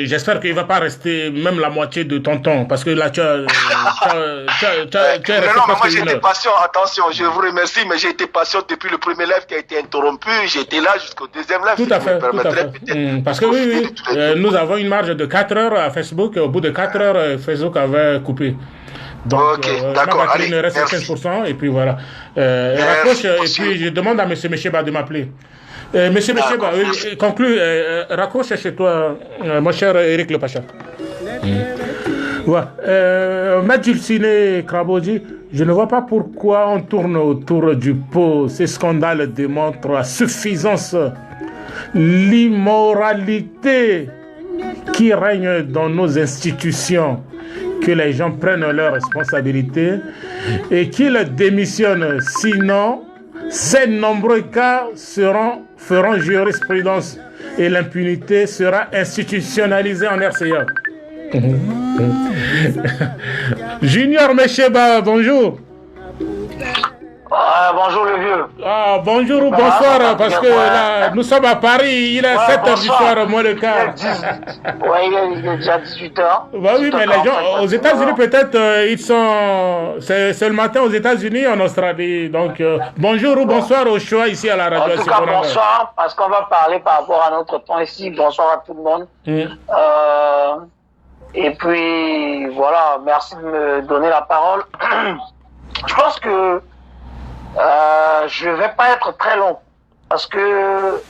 j'espère qu'il ne va pas rester même la moitié de ton temps parce que là tu as non, moi j'étais patient, attention, je vous remercie, mais j'ai été patient depuis le premier live qui a été interrompu, j'étais là jusqu'au deuxième live. Tout à fait. Parce que oui, nous avons une marge de 4 heures à Facebook et au bout de 4 heures, Facebook avait coupé. Donc, d'accord. Allez, il reste 15%, et puis voilà. Raccroche, et puis je demande à M. Micheba de m'appeler. M. Micheba, conclue, raccroche chez toi, mon cher Éric Le Pacha. Ouais. Maître Julciné Kraboji, je ne vois pas pourquoi on tourne autour du pot. Ces scandales démontrent à suffisance l'immoralité qui règne dans nos institutions. Que les gens prennent leurs responsabilités et qu'ils démissionnent. Sinon, ces nombreux cas feront jurisprudence et l'impunité sera institutionnalisée en RCA. Junior Mesheba, bonjour. Bonjour le vieux. Bonjour ou bonsoir, parce que là, nous sommes à Paris, il est 7h du soir, moins le quart. Il est déjà 18h. Bah oui, mais les gens, aux États-Unis, peut-être, ils sont. C'est le matin aux États-Unis, en Australie. Donc, bonjour ou bonsoir au choix ici à la radio. En tout cas, bonsoir, parce qu'on va parler par rapport à notre temps ici. Bonsoir à tout le monde. Et puis, voilà, merci de me donner la parole. Je pense que je vais pas être très long parce que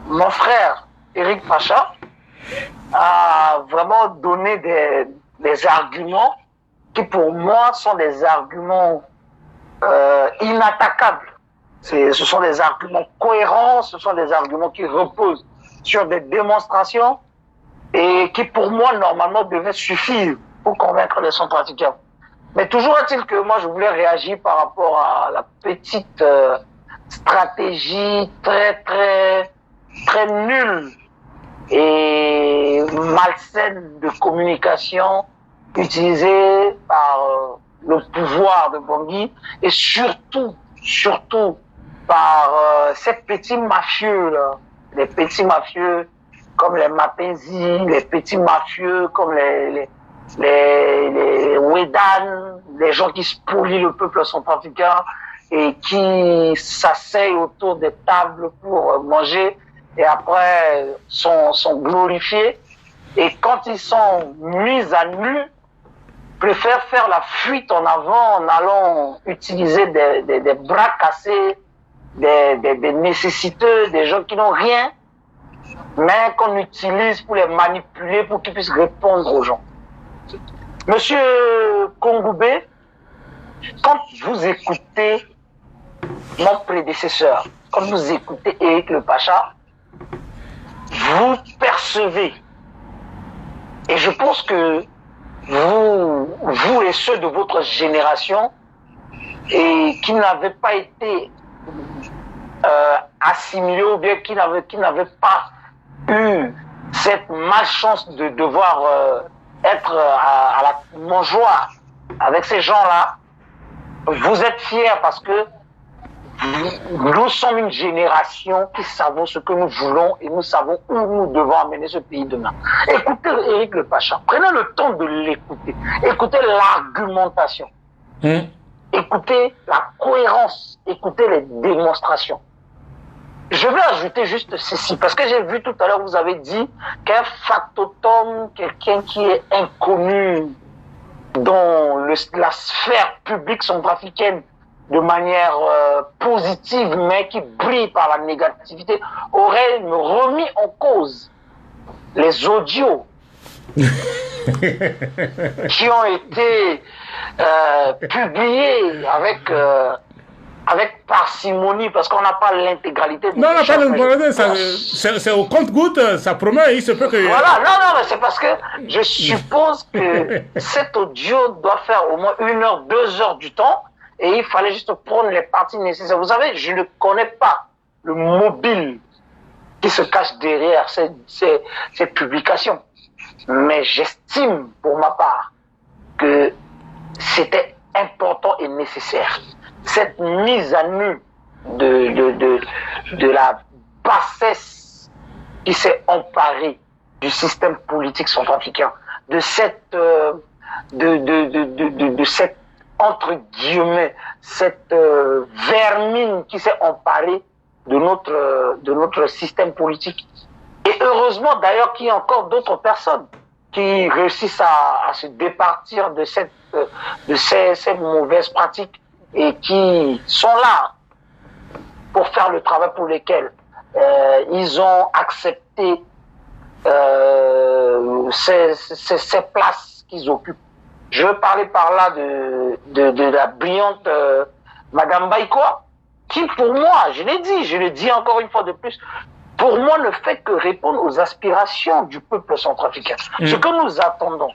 mon frère Eric Pacha a vraiment donné des arguments qui pour moi sont des arguments inattaquables. Ce sont des arguments cohérents, ce sont des arguments qui reposent sur des démonstrations et qui pour moi normalement devaient suffire pour convaincre les centrafricains. Mais toujours est-il que moi je voulais réagir par rapport à la petite stratégie très nulle et malsaine de communication utilisée par le pouvoir de Bangui et surtout par ces petits mafieux là, les petits mafieux comme les Mapenzi, les petits mafieux comme les Wedan, les gens qui spolient le peuple centrafricain et qui s'asseyent autour des tables pour manger et après sont glorifiés. Et quand ils sont mis à nu, préfèrent faire la fuite en avant en allant utiliser des bras cassés, des nécessiteux, des gens qui n'ont rien, mais qu'on utilise pour les manipuler pour qu'ils puissent répondre aux gens. Monsieur Kongoubé, quand vous écoutez mon prédécesseur, quand vous écoutez Eric le Pacha, vous percevez, et je pense que vous et ceux de votre génération, et qui n'avaient pas été assimilés ou bien qui n'avaient pas eu cette malchance de devoir être à la mangeoire avec ces gens-là, vous êtes fiers parce que nous sommes une génération qui savons ce que nous voulons et nous savons où nous devons amener ce pays demain. Écoutez Eric le Pacha, prenez le temps de l'écouter, écoutez l'argumentation, écoutez la cohérence, écoutez les démonstrations. Je vais ajouter juste ceci, parce que j'ai vu tout à l'heure, vous avez dit qu'un factotum, quelqu'un qui est inconnu dans la sphère publique centrafricaine de manière positive, mais qui brille par la négativité, aurait remis en cause les audios qui ont été publiés avec parcimonie, parce qu'on n'a pas l'intégralité. Non, on n'a pas l'intégralité, c'est au compte-gouttes, ça promet, il se peut que... Voilà, non, mais c'est parce que je suppose que cet audio doit faire au moins 1 heure, 2 heures du temps, et il fallait juste prendre les parties nécessaires. Vous savez, je ne connais pas le mobile qui se cache derrière ces publications, mais j'estime pour ma part que c'était important et nécessaire. Cette mise à nu de la bassesse qui s'est emparée du système politique centrafricain, de cette entre guillemets cette vermine qui s'est emparée de notre système politique. Et heureusement d'ailleurs qu'il y a encore d'autres personnes qui réussissent à se départir de ces mauvaises pratiques et qui sont là pour faire le travail pour lequel ils ont accepté ces places postes qu'ils occupent. Je veux parler par là de la brillante Madame Baïkoa, qui pour moi, je le dis encore une fois de plus, pour moi ne fait que répondre aux aspirations du peuple centrafricain. Ce que nous attendons.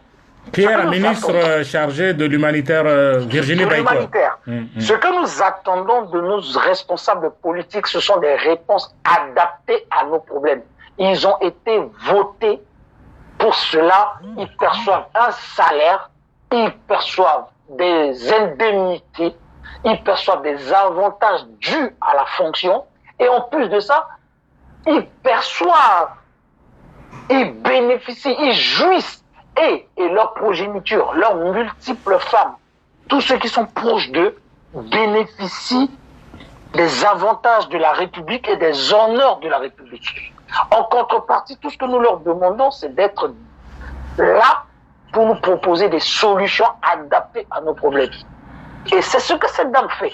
Qui est la ministre chargée de l'humanitaire, Virginie Baïkoa. Ce que nous attendons de nos responsables politiques, ce sont des réponses adaptées à nos problèmes. Ils ont été votés pour cela. Ils perçoivent un salaire, ils perçoivent des indemnités, ils perçoivent des avantages dus à la fonction. Et en plus de ça, ils perçoivent, ils bénéficient, ils jouissent. Et leur progéniture, leurs multiples femmes, tous ceux qui sont proches d'eux, bénéficient des avantages de la République et des honneurs de la République. En contrepartie, tout ce que nous leur demandons, c'est d'être là pour nous proposer des solutions adaptées à nos problèmes. Et c'est ce que cette dame fait.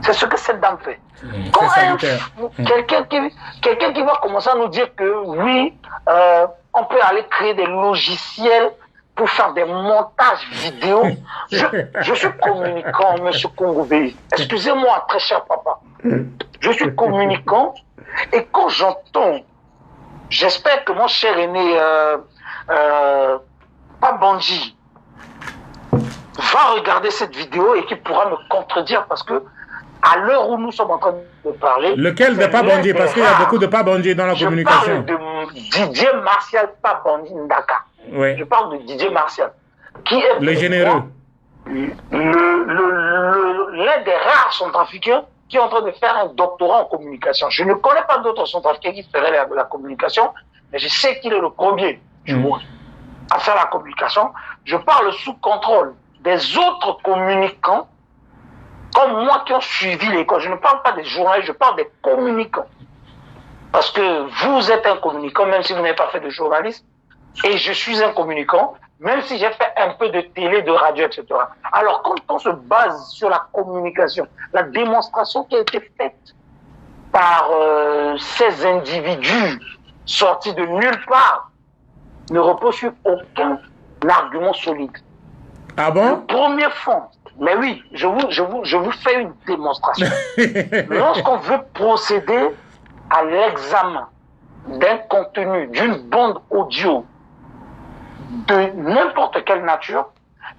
C'est ce que cette dame fait. Quand quelqu'un qui va commencer à nous dire que oui, on peut aller créer des logiciels pour faire des montages vidéo. Je suis communicant, monsieur Kongoubé. Excusez-moi, très cher papa. Je suis communicant et quand j'entends, j'espère que mon cher aîné Pabandji va regarder cette vidéo et qu'il pourra me contredire parce que à l'heure où nous sommes en train de parler... Lequel de Pabandji? Parce qu'il y a beaucoup de Pabandji dans la communication. Je parle de Didier Martial Pabandji Ndaka. Oui. Je parle de Didier Martial. Qui est le généreux. L'un des rares centrafricains qui est en train de faire un doctorat en communication. Je ne connais pas d'autres centrafricains qui feraient la communication, mais je sais qu'il est le premier du monde à faire la communication. Je parle sous contrôle des autres communicants comme moi qui ont suivi l'école. Je ne parle pas des journalistes, je parle des communicants. Parce que vous êtes un communicant, même si vous n'avez pas fait de journalisme, et je suis un communicant, même si j'ai fait un peu de télé, de radio, etc. Alors, quand on se base sur la communication, la démonstration qui a été faite par ces individus sortis de nulle part ne repose sur aucun argument solide. Ah bon? Le premier fond, mais oui, je vous fais une démonstration. Lorsqu'on veut procéder à l'examen d'un contenu, d'une bande audio de n'importe quelle nature,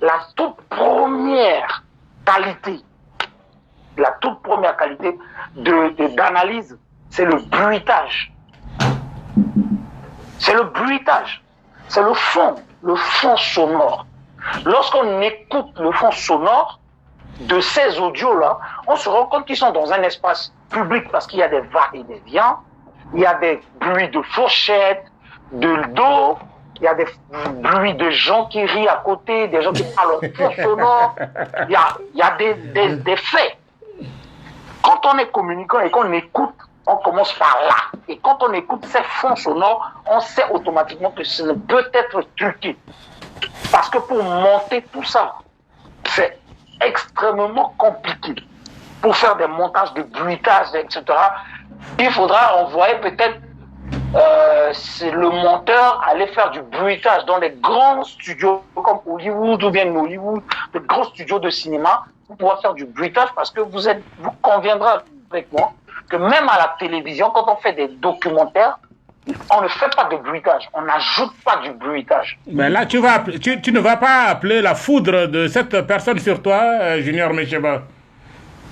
la toute première qualité d'analyse, c'est le bruitage. C'est le bruitage. C'est le fond sonore. Lorsqu'on écoute le fond sonore de ces audios-là, on se rend compte qu'ils sont dans un espace public parce qu'il y a des va-et-vient, il y a des bruits de fourchettes, de dos, il y a des bruits de gens qui rient à côté, des gens qui parlent en fond sonore, il y a des faits. Quand on est communicant et qu'on écoute, on commence par là. Et quand on écoute ces fonds sonores, on sait automatiquement que ce ne peut être truqué. Parce que pour monter tout ça, c'est extrêmement compliqué. Pour faire des montages de bruitage, etc., il faudra envoyer peut-être le monteur aller faire du bruitage dans les grands studios comme Hollywood ou bien Hollywood, de grands studios de cinéma, pour pouvoir faire du bruitage parce que vous conviendrez avec moi que même à la télévision, quand on fait des documentaires, on ne fait pas de bruitage, on n'ajoute pas du bruitage. Mais là, tu ne vas pas appeler la foudre de cette personne sur toi, Junior Mecheba.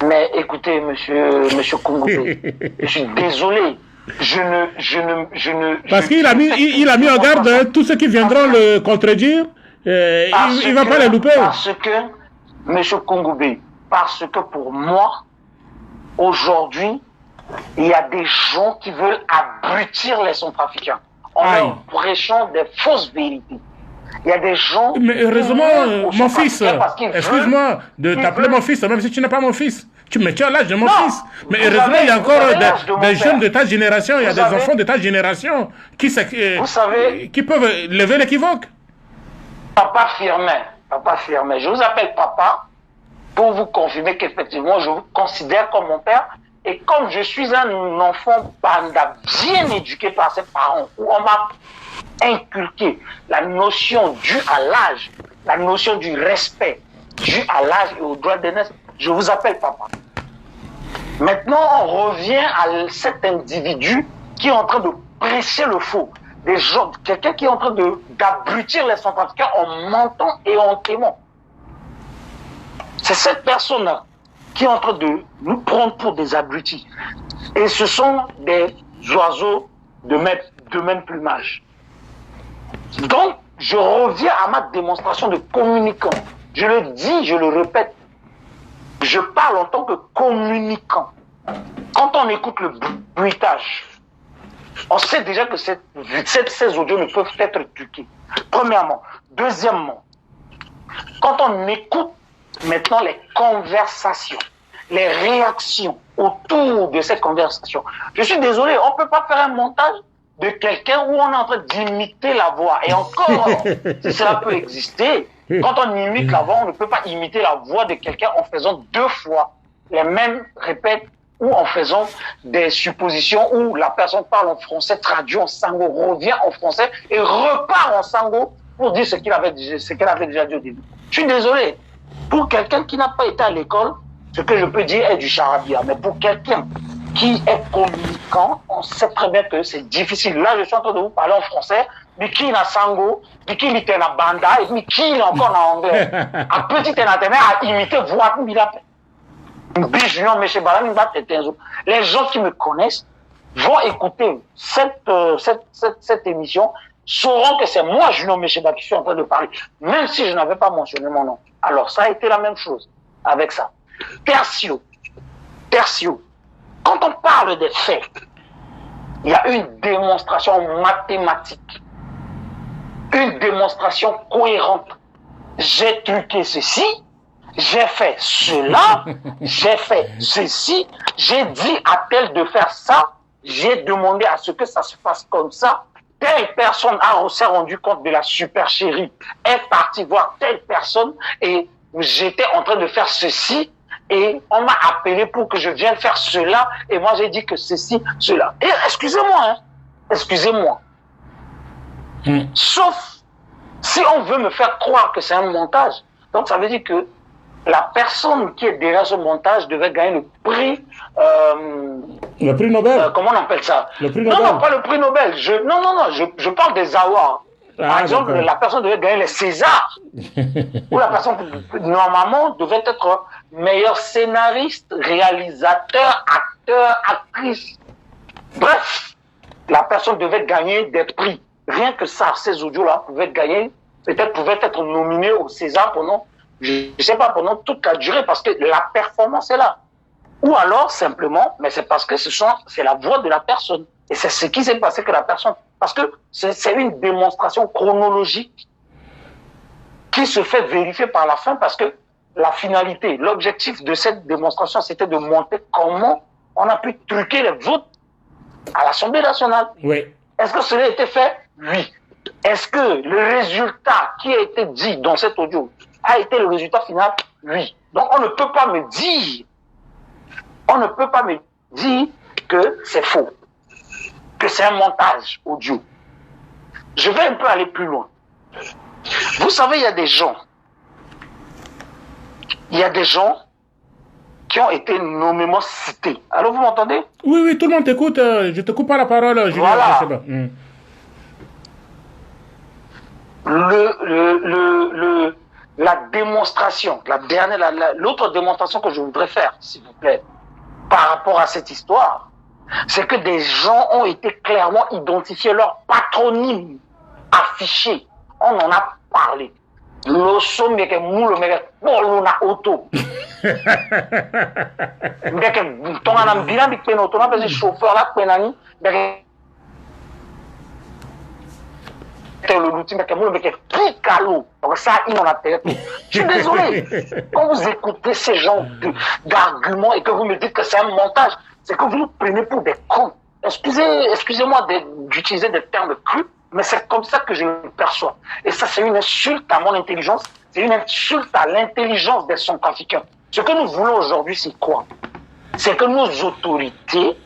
Mais écoutez, monsieur Kongoubé, je suis désolé. Parce qu'il a mis en garde tous ceux qui viendront le contredire. Il ne va pas les louper. Parce que, monsieur Kongoubé, parce que pour moi, aujourd'hui, il y a des gens qui veulent abrutir les centrafricains en leur prêchant des fausses vérités. Il y a des gens... Mais heureusement, mon fils, excuse-moi de t'appeler mon fils, même si tu n'es pas mon fils. Tu as l'âge de mon fils. Mais heureusement, il y a encore des jeunes de ta génération, il y a des enfants de ta génération qui peuvent lever l'équivoque. Papa Firmin, je vous appelle papa pour vous confirmer qu'effectivement, je vous considère comme mon père. Et comme je suis un enfant panda bien éduqué par ses parents, où on m'a inculqué la notion due à l'âge, la notion du respect due à l'âge et au droit d'aînesse. Je vous appelle papa. Maintenant, on revient à cet individu qui est en train de prêcher le faux. Des gens, quelqu'un qui est en train d'abrutir les Centrafricains en mentant et en témoignant. C'est cette personne-là qui est en train de nous prendre pour des abrutis. Et ce sont des oiseaux de même plumage. Donc, je reviens à ma démonstration de communicant. Je le dis, je le répète. Je parle en tant que communicant. Quand on écoute le bruitage, on sait déjà que ces audios ne peuvent être truqués. Premièrement. Deuxièmement, quand on écoute maintenant les conversations, les réactions autour de ces conversations, je suis désolé, on ne peut pas faire un montage de quelqu'un où on est en train d'imiter la voix. Et encore, si cela peut exister, quand on imite la voix, on ne peut pas imiter la voix de quelqu'un en faisant 2 fois les mêmes répètes ou en faisant des suppositions où la personne parle en français, traduit en sango, revient en français et repart en sango pour dire ce qu'elle avait déjà dit au début. Je suis désolé. Pour quelqu'un qui n'a pas été à l'école, ce que je peux dire est du charabia. Mais pour quelqu'un qui est communicant, on sait très bien que c'est difficile. Là, je suis en train de vous parler en français, mais qui n'a sango, mais qui était na banda, et puis qui est encore en anglais. Un petit internet à imiter voix, les gens qui me connaissent vont écouter cette émission, sauront que c'est moi, Junio Mesheba, qui suis en train de parler, même si je n'avais pas mentionné mon nom. Alors, ça a été la même chose avec ça. Tertio, quand on parle des faits, il y a une démonstration mathématique, une démonstration cohérente. J'ai truqué ceci, j'ai fait cela, j'ai fait ceci, j'ai dit à tel de faire ça, j'ai demandé à ce que ça se passe comme ça. Telle personne s'est rendu compte de la supercherie, est partie voir telle personne et j'étais en train de faire ceci et on m'a appelé pour que je vienne faire cela et moi j'ai dit que ceci, cela. Et excusez-moi. Sauf si on veut me faire croire que c'est un montage. Donc ça veut dire que la personne qui est derrière ce montage devait gagner le prix. Le prix Nobel. Comment on appelle ça? Le prix Nobel. Non, pas le prix Nobel. Je parle des awards. Par exemple, la personne devait gagner les Césars. Ou la personne, normalement, devait être meilleur scénariste, réalisateur, acteur, actrice. Bref, la personne devait gagner des prix. Rien que ça, ces audios-là pouvaient gagner, peut-être pouvaient être nominés au César pendant, je ne sais pas, pendant toute la durée, parce que la performance est là. Ou alors, simplement, mais c'est parce que c'est la voix de la personne. Et c'est ce qui s'est passé que la personne, parce que c'est une démonstration chronologique qui se fait vérifier par la fin, parce que la finalité, l'objectif de cette démonstration, c'était de montrer comment on a pu truquer les votes à l'Assemblée nationale. Oui. Est-ce que cela a été fait? Oui. Est-ce que le résultat qui a été dit dans cet audio a été le résultat final? Oui. Donc on ne peut pas me dire que c'est faux, que c'est un montage audio. Je vais un peu aller plus loin. Vous savez, il y a des gens qui ont été nommément cités. Alors vous m'entendez? Oui, tout le monde t'écoute. Je te coupe pas la parole. Voilà. La démonstration, l'autre démonstration que je voudrais faire, s'il vous plaît, par rapport à cette histoire, c'est que des gens ont été clairement identifiés, leur patronyme affiché. On en a parlé. Loso meke mulo meke polo na auto. Meke tonga na mbila mike peno auto na pesi chauffeur la penani meke le l'outil meke mulo meke picalo. Donc ça il en a tête. Je suis désolé. Quand vous écoutez ces genres d'arguments et que vous me dites que c'est un montage, c'est que vous nous prenez pour des cons. Excusez-moi d'utiliser des termes crus, mais c'est comme ça que je le perçois. Et ça, c'est une insulte à mon intelligence, c'est une insulte à l'intelligence des Centrafricains. Ce que nous voulons aujourd'hui, c'est quoi? C'est que nos autorités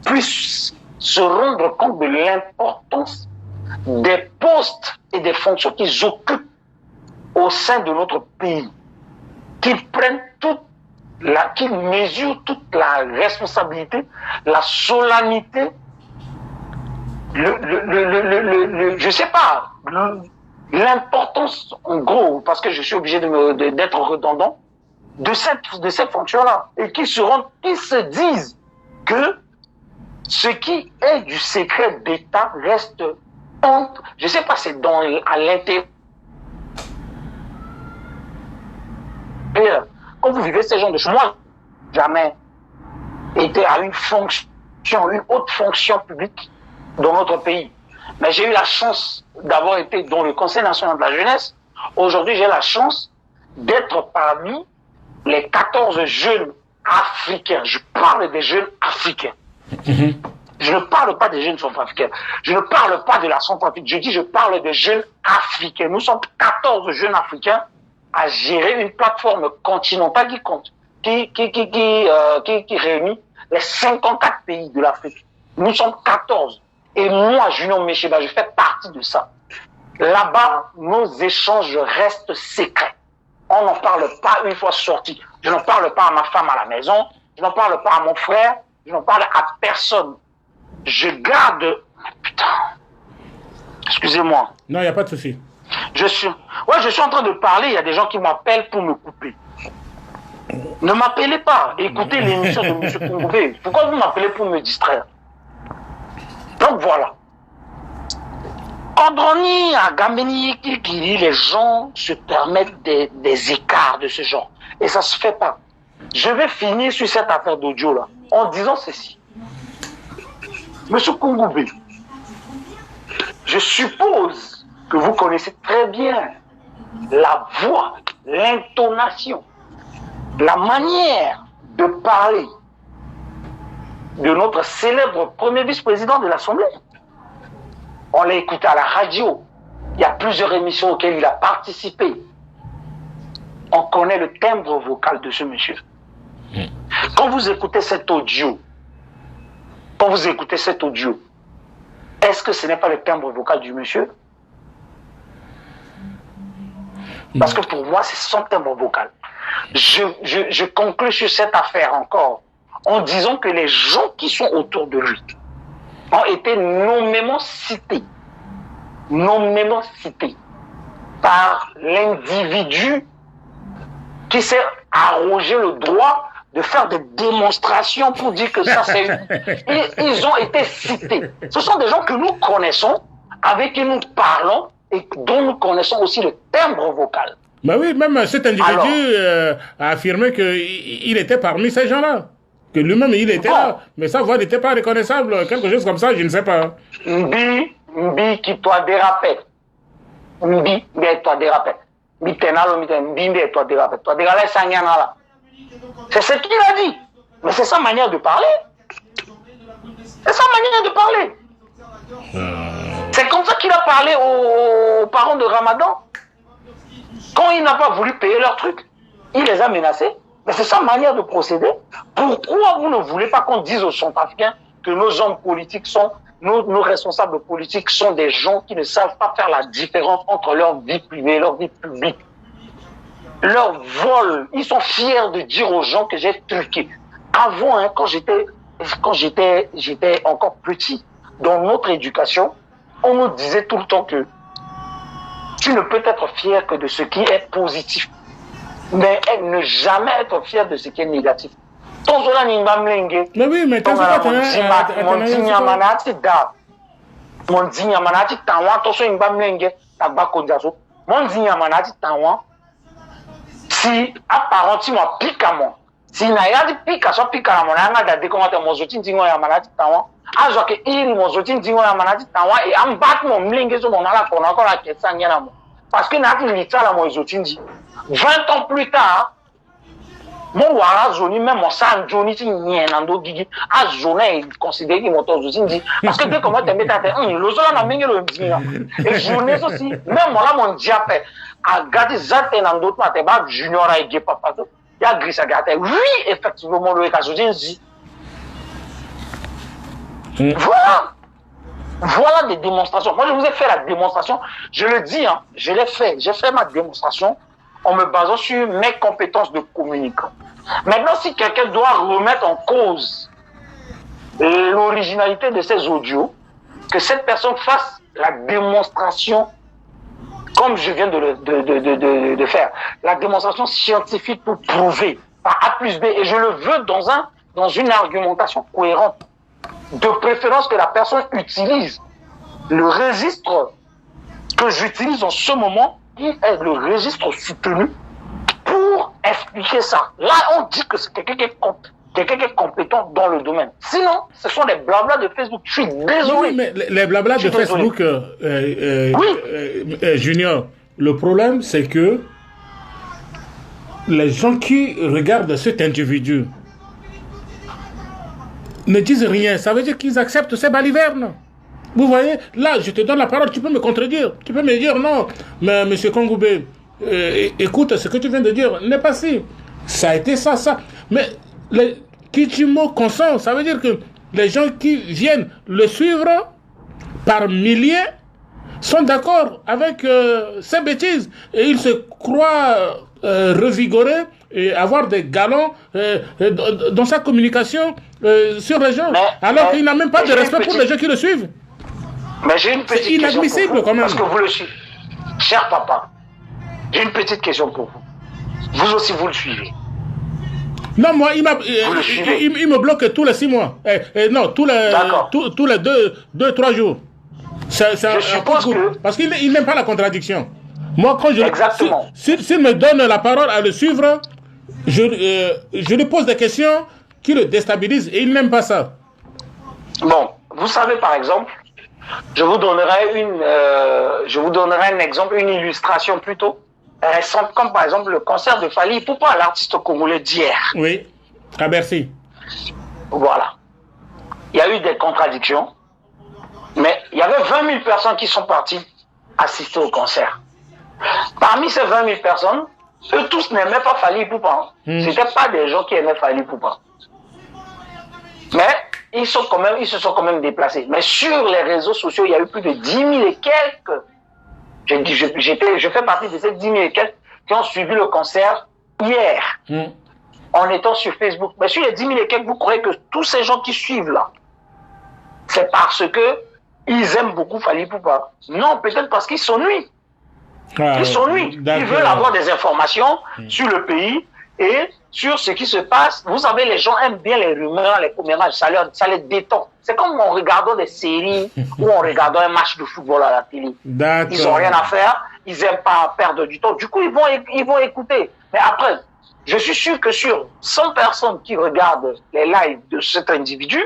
puissent se rendre compte de l'importance des postes et des fonctions qu'ils occupent au sein de notre pays, qu'ils prennent qu'ils mesurent toute la responsabilité, la solennité, je sais pas, l'importance, en gros, parce que je suis obligé d'être redondant, de cette fonction-là, et qu'ils se disent que ce qui est du secret d'État reste honte. Je sais pas, c'est à l'intérieur. Quand vous vivez ce genre de choses, moi, jamais été à une haute fonction publique dans notre pays. Mais j'ai eu la chance d'avoir été dans le Conseil national de la jeunesse. Aujourd'hui, j'ai la chance d'être parmi les 14 jeunes africains. Je parle des jeunes africains. Je ne parle pas des jeunes centrafricains. Je ne parle pas de la Centrafrique. Je parle des jeunes africains. Nous sommes 14 jeunes africains à gérer une plateforme continentale qui réunit les 54 pays de l'Afrique. Nous sommes 14. Et moi, Junior Mesheba, je fais partie de ça. Là-bas, nos échanges restent secrets. On n'en parle pas une fois sorti. Je n'en parle pas à ma femme à la maison. Je n'en parle pas à mon frère. Je n'en parle à personne. Je garde... Putain. Excusez-moi. Non, il n'y a pas de souci. Je suis en train de parler, il y a des gens qui m'appellent pour me couper. Ne m'appelez pas. Écoutez l'émission de M. Koumbé. Pourquoi vous m'appelez pour me distraire? Donc voilà. Androni, à Gambeni, les gens se permettent des écarts de ce genre. Et ça se fait pas. Je vais finir sur cette affaire d'audio là, en disant ceci. Monsieur Koumbé, je suppose que vous connaissez très bien la voix, l'intonation, la manière de parler de notre célèbre premier vice-président de l'Assemblée. On l'a écouté à la radio. Il y a plusieurs émissions auxquelles il a participé. On connaît le timbre vocal de ce monsieur. Quand vous écoutez cet audio, est-ce que ce n'est pas le timbre vocal du monsieur? Parce que pour moi, c'est son timbre vocal. Je conclue sur cette affaire encore en disant que les gens qui sont autour de lui ont été nommément cités par l'individu qui s'est arrogé le droit de faire des démonstrations pour dire que ça c'est... Ils ont été cités. Ce sont des gens que nous connaissons, avec qui nous parlons et dont nous connaissons aussi le timbre vocal. Ben oui, même cet individu a affirmé qu'il était parmi ces gens-là. Que lui-même, il était là. Mais sa voix n'était pas reconnaissable. Quelque chose comme ça, je ne sais pas. Mbi qui toi dérapé. Mbi toi dérapé. Mbi toi dérapé. Toi dérapé, ça n'y en a là. C'est ce qu'il a dit. Mais c'est sa manière de parler. C'est sa manière de parler. C'est comme ça qu'il a parlé aux parents de Ramadan. Quand il n'a pas voulu payer leurs trucs, il les a menacés. Mais c'est sa manière de procéder. Pourquoi vous ne voulez pas qu'on dise aux Centrafricains que nos hommes politiques sont, nos responsables politiques sont des gens qui ne savent pas faire la différence entre leur vie privée et leur vie publique? Leur vol, ils sont fiers de dire aux gens que j'ai truqué. Avant, hein, quand j'étais encore petit, dans notre éducation, on nous disait tout le temps que tu ne peux être fier que de ce qui est positif, mais ne jamais être fier de ce qui est négatif. Mais oui, mais t'as pas si apparemment pique à moi, si n'a pas de pique à soi pique à mon anga d'adé comment t'es mon zotin dingo ya maladi tawa, azo que il mon zotin dingo ya maladi tawa et en bat mon mlingue sur mon ala qu'on a encore la question n'yana mo, parce que n'a pas l'ita la mon zotin di. 20 ans plus tard, mon wara zoni même mon sang joni ti nyenando gigi, a zone il considère qu'il mon zotin di, parce que dès comment t'es mettre le zola na mingi le mzinga, et journée aussi, même moi là mon diapé. A gâté zate dans d'autres matébas junior a été papa tout il y a gris à gâter oui effectivement le cas dit voilà Voilà des démonstrations. Moi, je vous ai fait la démonstration. Je le dis, hein, je l'ai fait. J'ai fait ma démonstration en me basant sur mes compétences de communicant. Maintenant, si quelqu'un doit remettre en cause l'originalité de ces audios, que cette personne fasse la démonstration, comme je viens de faire, la démonstration scientifique pour prouver par A plus B, et je le veux dans une argumentation cohérente. De préférence que la personne utilise le registre que j'utilise en ce moment, qui est le registre soutenu, pour expliquer ça. Là, on dit que c'est quelqu'un qui est compétent dans le domaine. Sinon, ce sont des blablas de Facebook. Je suis désolé. Oui, mais les blablas de Facebook, Junior, le problème, c'est que les gens qui regardent cet individu ne disent rien. Ça veut dire qu'ils acceptent ces balivernes. Vous voyez, là, je te donne la parole, tu peux me contredire. Tu peux me dire non, mais M. Kongoubé, écoute, ce que tu viens de dire n'est pas si. Ça a été ça. Mais Kitimo consent, ça veut dire que les gens qui viennent le suivre par milliers sont d'accord avec ces bêtises. Et ils se croient revigorés et avoir des galons dans sa communication sur les gens. Alors qu'il n'a même pas de respect pour les gens qui le suivent. Mais j'ai une petite C'est inadmissible question pour vous, quand même. parce que vous le suivez. Cher papa, j'ai une petite question pour vous. Vous aussi, vous le suivez. Non, moi, il me bloque tous les 6 mois. Non, tous les 2-3 jours. Je suppose que... Parce qu'il n'aime pas la contradiction. Moi, quand Exactement. S'il me donne la parole à le suivre, je lui pose des questions qui le déstabilisent et il n'aime pas ça. Bon, vous savez, par exemple, je vous donnerai un exemple, une illustration plutôt récente, comme par exemple le concert de Fally Ipupa, l'artiste congolais d'hier. Oui, à Bercy. Voilà. Il y a eu des contradictions, mais il y avait 20 000 personnes qui sont parties assister au concert. Parmi ces 20 000 personnes, eux tous n'aimaient pas Fally Ipupa. Ce n'étaient pas des gens qui aimaient Fally Ipupa. Mais ils se sont quand même déplacés. Mais sur les réseaux sociaux, il y a eu plus de 10 000 et quelques. Je fais partie de ces 10 000 et quelques qui ont suivi le concert hier, en étant sur Facebook. Mais sur les 10 000 et quelques, vous croyez que tous ces gens qui suivent là, c'est parce que ils aiment beaucoup Fally Ipupa? Non, peut-être parce qu'ils s'ennuient. Ils s'ennuient. Ils veulent avoir des informations sur le pays et sur ce qui se passe. Vous savez, les gens aiment bien les rumeurs, les commérages, ça les détend. C'est comme en regardant des séries ou en regardant un match de football à la télé. Ils n'ont rien à faire, ils n'aiment pas perdre du temps. Du coup, ils vont écouter. Mais après, je suis sûr que sur 100 personnes qui regardent les lives de cet individu,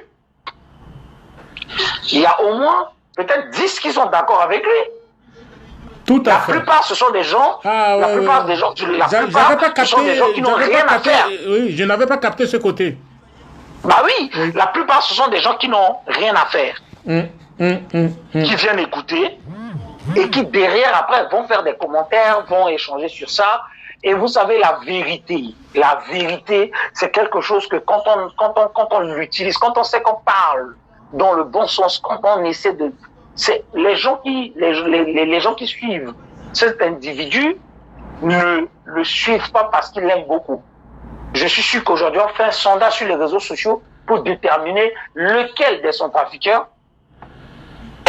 il y a au moins peut-être 10 qui sont d'accord avec lui. Tout à fait. La plupart, ce sont des gens. La plupart des gens, ce sont des gens qui n'ont rien à faire. Oui, je n'avais pas capté ce côté. Bah oui, la plupart, ce sont des gens qui n'ont rien à faire. Qui viennent écouter et qui, derrière, après, vont faire des commentaires, vont échanger sur ça. Et vous savez, la vérité, c'est quelque chose que quand on l'utilise, quand on sait qu'on parle dans le bon sens, quand on essaie de... C'est les gens qui suivent cet individu ne le suivent pas parce qu'ils l'aiment beaucoup. Je suis sûr qu'aujourd'hui, on fait un sondage sur les réseaux sociaux pour déterminer lequel des centrafricains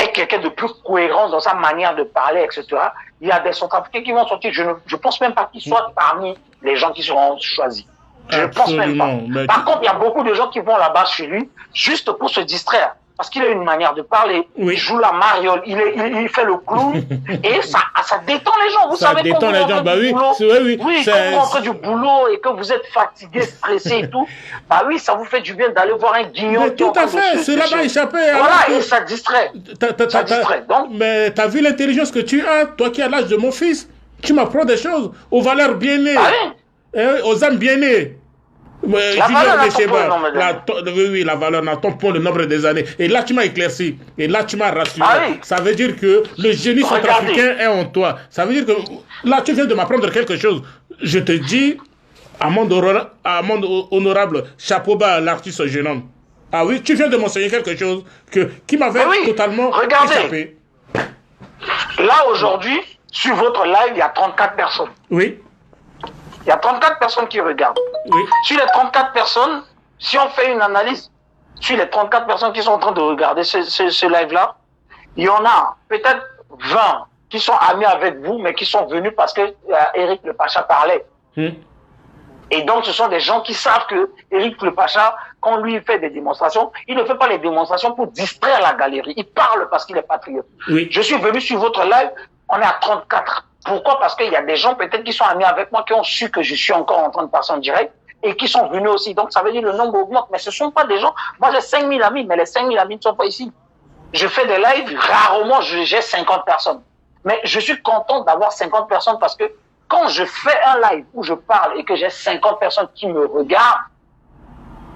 est quelqu'un de plus cohérent dans sa manière de parler, etc. Il y a des centrafricains qui vont sortir. Je ne pense même pas qu'ils soient parmi les gens qui seront choisis. Je ne pense même pas. Par contre, il y a beaucoup de gens qui vont là-bas chez lui juste pour se distraire. Parce qu'il a une manière de parler, il joue la mariole, il fait le clown, et ça détend les gens. Vous savez, quand vous rentrez du boulot, quand vous rentrez du boulot et que vous êtes fatigué, stressé et tout, bah oui, ça vous fait du bien d'aller voir un guignol. Mais tout à fait, cela va échapper. Voilà, et ça distrait. Ça distrait. Donc, mais tu as vu l'intelligence que tu as, toi qui as l'âge de mon fils, tu m'apprends des choses aux valeurs bien nées, aux âmes bien nées. La valeur n'attend pas le nombre des années. Et là, tu m'as éclairci. Et là, tu m'as rassuré. Ça veut dire que le génie centrafricain est en toi. Ça veut dire que là, tu viens de m'apprendre quelque chose. Je te dis, amende honorable, chapeau bas à l'artiste jeune homme. Ah oui, tu viens de mentionner quelque chose qui m'avait totalement échappé. Là, aujourd'hui, sur votre live, il y a 34 personnes. Oui. Il y a 34 personnes qui regardent. Oui. Sur les 34 personnes, si on fait une analyse, sur les 34 personnes qui sont en train de regarder ce live-là, il y en a peut-être 20 qui sont amis avec vous, mais qui sont venus parce que Éric Le Pacha parlait. Et donc, ce sont des gens qui savent que Éric Le Pacha, quand lui fait des démonstrations, il ne fait pas les démonstrations pour distraire la galerie. Il parle parce qu'il est patriote. Oui. Je suis venu sur votre live, on est à 34. Pourquoi? Parce qu'il y a des gens peut-être qui sont amis avec moi, qui ont su que je suis encore en train de passer en direct et qui sont venus aussi. Donc, ça veut dire que le nombre augmente. Mais ce ne sont pas des gens... Moi, j'ai 5000 amis, mais les 5000 amis ne sont pas ici. Je fais des lives, rarement j'ai 50 personnes. Mais je suis content d'avoir 50 personnes parce que quand je fais un live où je parle et que j'ai 50 personnes qui me regardent,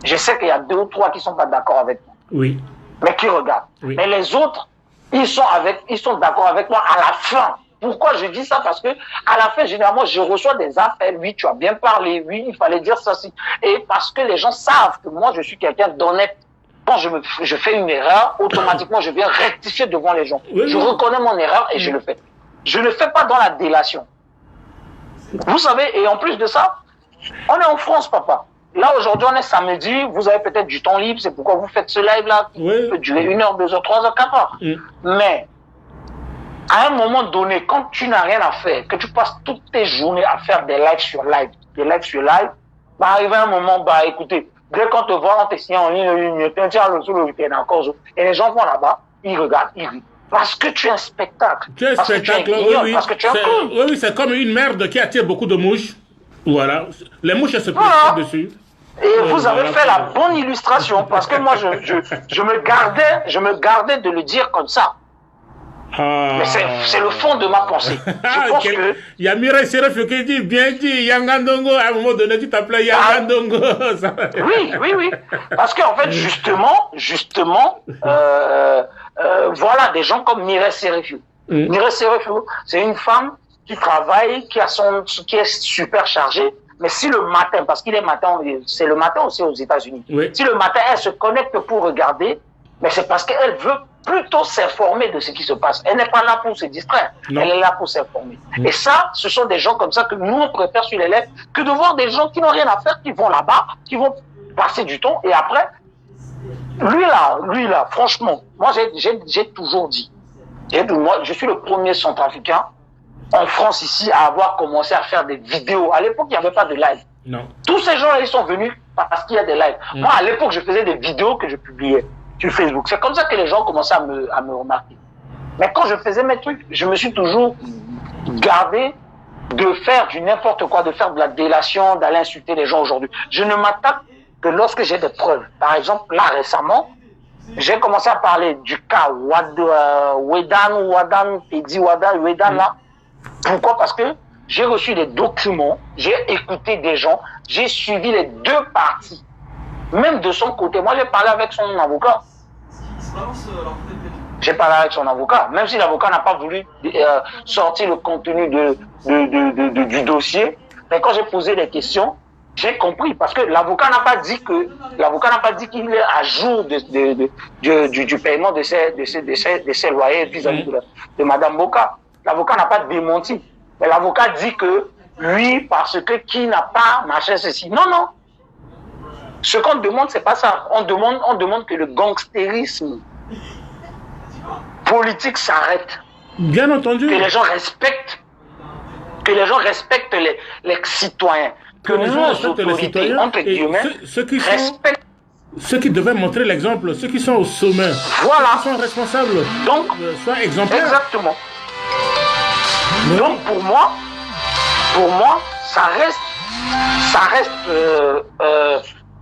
je sais qu'il y a 2 ou 3 qui ne sont pas d'accord avec moi. Oui. Mais qui regardent. Oui. Mais les autres, ils sont d'accord avec moi à la fin. Pourquoi je dis ça? Parce que à la fin, généralement, je reçois des appels. Oui, tu as bien parlé. Oui, il fallait dire ça. Et parce que les gens savent que moi, je suis quelqu'un d'honnête. Quand je fais une erreur, automatiquement, je viens rectifier devant les gens. Oui, je reconnais mon erreur et je le fais. Je ne le fais pas dans la délation. Vous savez, et en plus de ça, on est en France, papa. Là, aujourd'hui, on est samedi, vous avez peut-être du temps libre, c'est pourquoi vous faites ce live-là, qui peut durer 1 heure, 2 heures, 3 heures, 4 heures. Mais, à un moment donné, quand tu n'as rien à faire, que tu passes toutes tes journées à faire des lives sur live, bah, arrivé un moment, bah, écoutez, dès qu'on te voit, on te signe en ligne, et les gens vont là-bas, ils regardent, ils rient. Parce que tu es un spectacle. Tu es un spectacle, oui. Parce que tu es un clown. Oui, c'est comme une merde qui attire beaucoup de mouches. Voilà. Les mouches, elles se plient dessus. Et vous avez fait la bonne illustration, parce que moi, je me gardais de le dire comme ça. Mais c'est le fond de ma pensée. Je pense que... Il y a Mireille Seref qui dit, bien dit, Yangandongo, à un moment donné, tu t'appelais Yangandongo. Oui. Parce qu'en fait, justement, voilà, des gens comme Mireille Seref. Mireille Seref, c'est une femme qui travaille, qui est super chargée. Mais si le matin, parce qu'il est matin, c'est le matin aussi aux États-Unis. Oui. Si le matin, elle se connecte pour regarder, mais c'est parce qu'elle veut plutôt s'informer de ce qui se passe. Elle n'est pas là pour se distraire. Non. Elle est là pour s'informer. Et ça, ce sont des gens comme ça que nous, on préfère sur les lèvres que de voir des gens qui n'ont rien à faire, qui vont là-bas, qui vont passer du temps. Et après, lui là, franchement, moi, j'ai toujours dit, moi, je suis le premier centrafricain en France ici à avoir commencé à faire des vidéos. À l'époque, il n'y avait pas de live. Non. Tous ces gens-là, ils sont venus parce qu'il y a des lives. Moi, à l'époque, je faisais des vidéos que je publiais sur Facebook. C'est comme ça que les gens commençaient à me remarquer. Mais quand je faisais mes trucs, je me suis toujours gardé de faire du n'importe quoi, de faire de la délation, d'aller insulter les gens aujourd'hui. Je ne m'attaque que lorsque j'ai des preuves. Par exemple, là, récemment, j'ai commencé à parler du cas Wedan, là. Pourquoi? Parce que j'ai reçu des documents, j'ai écouté des gens, j'ai suivi les 2 parties. Même de son côté. Moi, j'ai parlé avec son avocat. J'ai parlé avec son avocat. Même si l'avocat n'a pas voulu sortir le contenu du dossier. Mais quand j'ai posé des questions, j'ai compris. Parce que l'avocat n'a pas dit qu'il est à jour du paiement de ses loyers vis-à-vis de Madame Boka. L'avocat n'a pas démenti. Mais l'avocat dit que oui, parce que qui n'a pas machin ceci. Non. Ce qu'on demande, c'est pas ça. On demande que le gangstérisme politique s'arrête. Bien entendu. Que les gens respectent les citoyens. Que nos autorités, entre guillemets, respectent. Ceux qui devaient montrer l'exemple, ceux qui sont au sommet, voilà. Ceux qui sont responsables, donc, soient exemplaires. Exactement. Donc pour moi, ça reste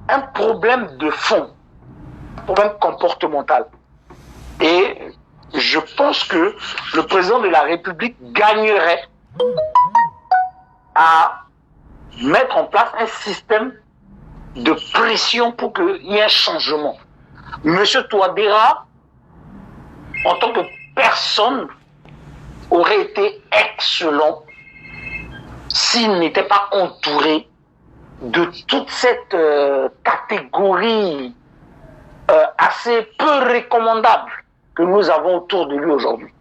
un problème de fond, un problème comportemental. Et je pense que le président de la République gagnerait à mettre en place un système de pression pour qu'il y ait un changement. Monsieur Touadéra, en tant que personne, aurait été excellent s'il n'était pas entouré de toute cette catégorie assez peu recommandable que nous avons autour de lui aujourd'hui.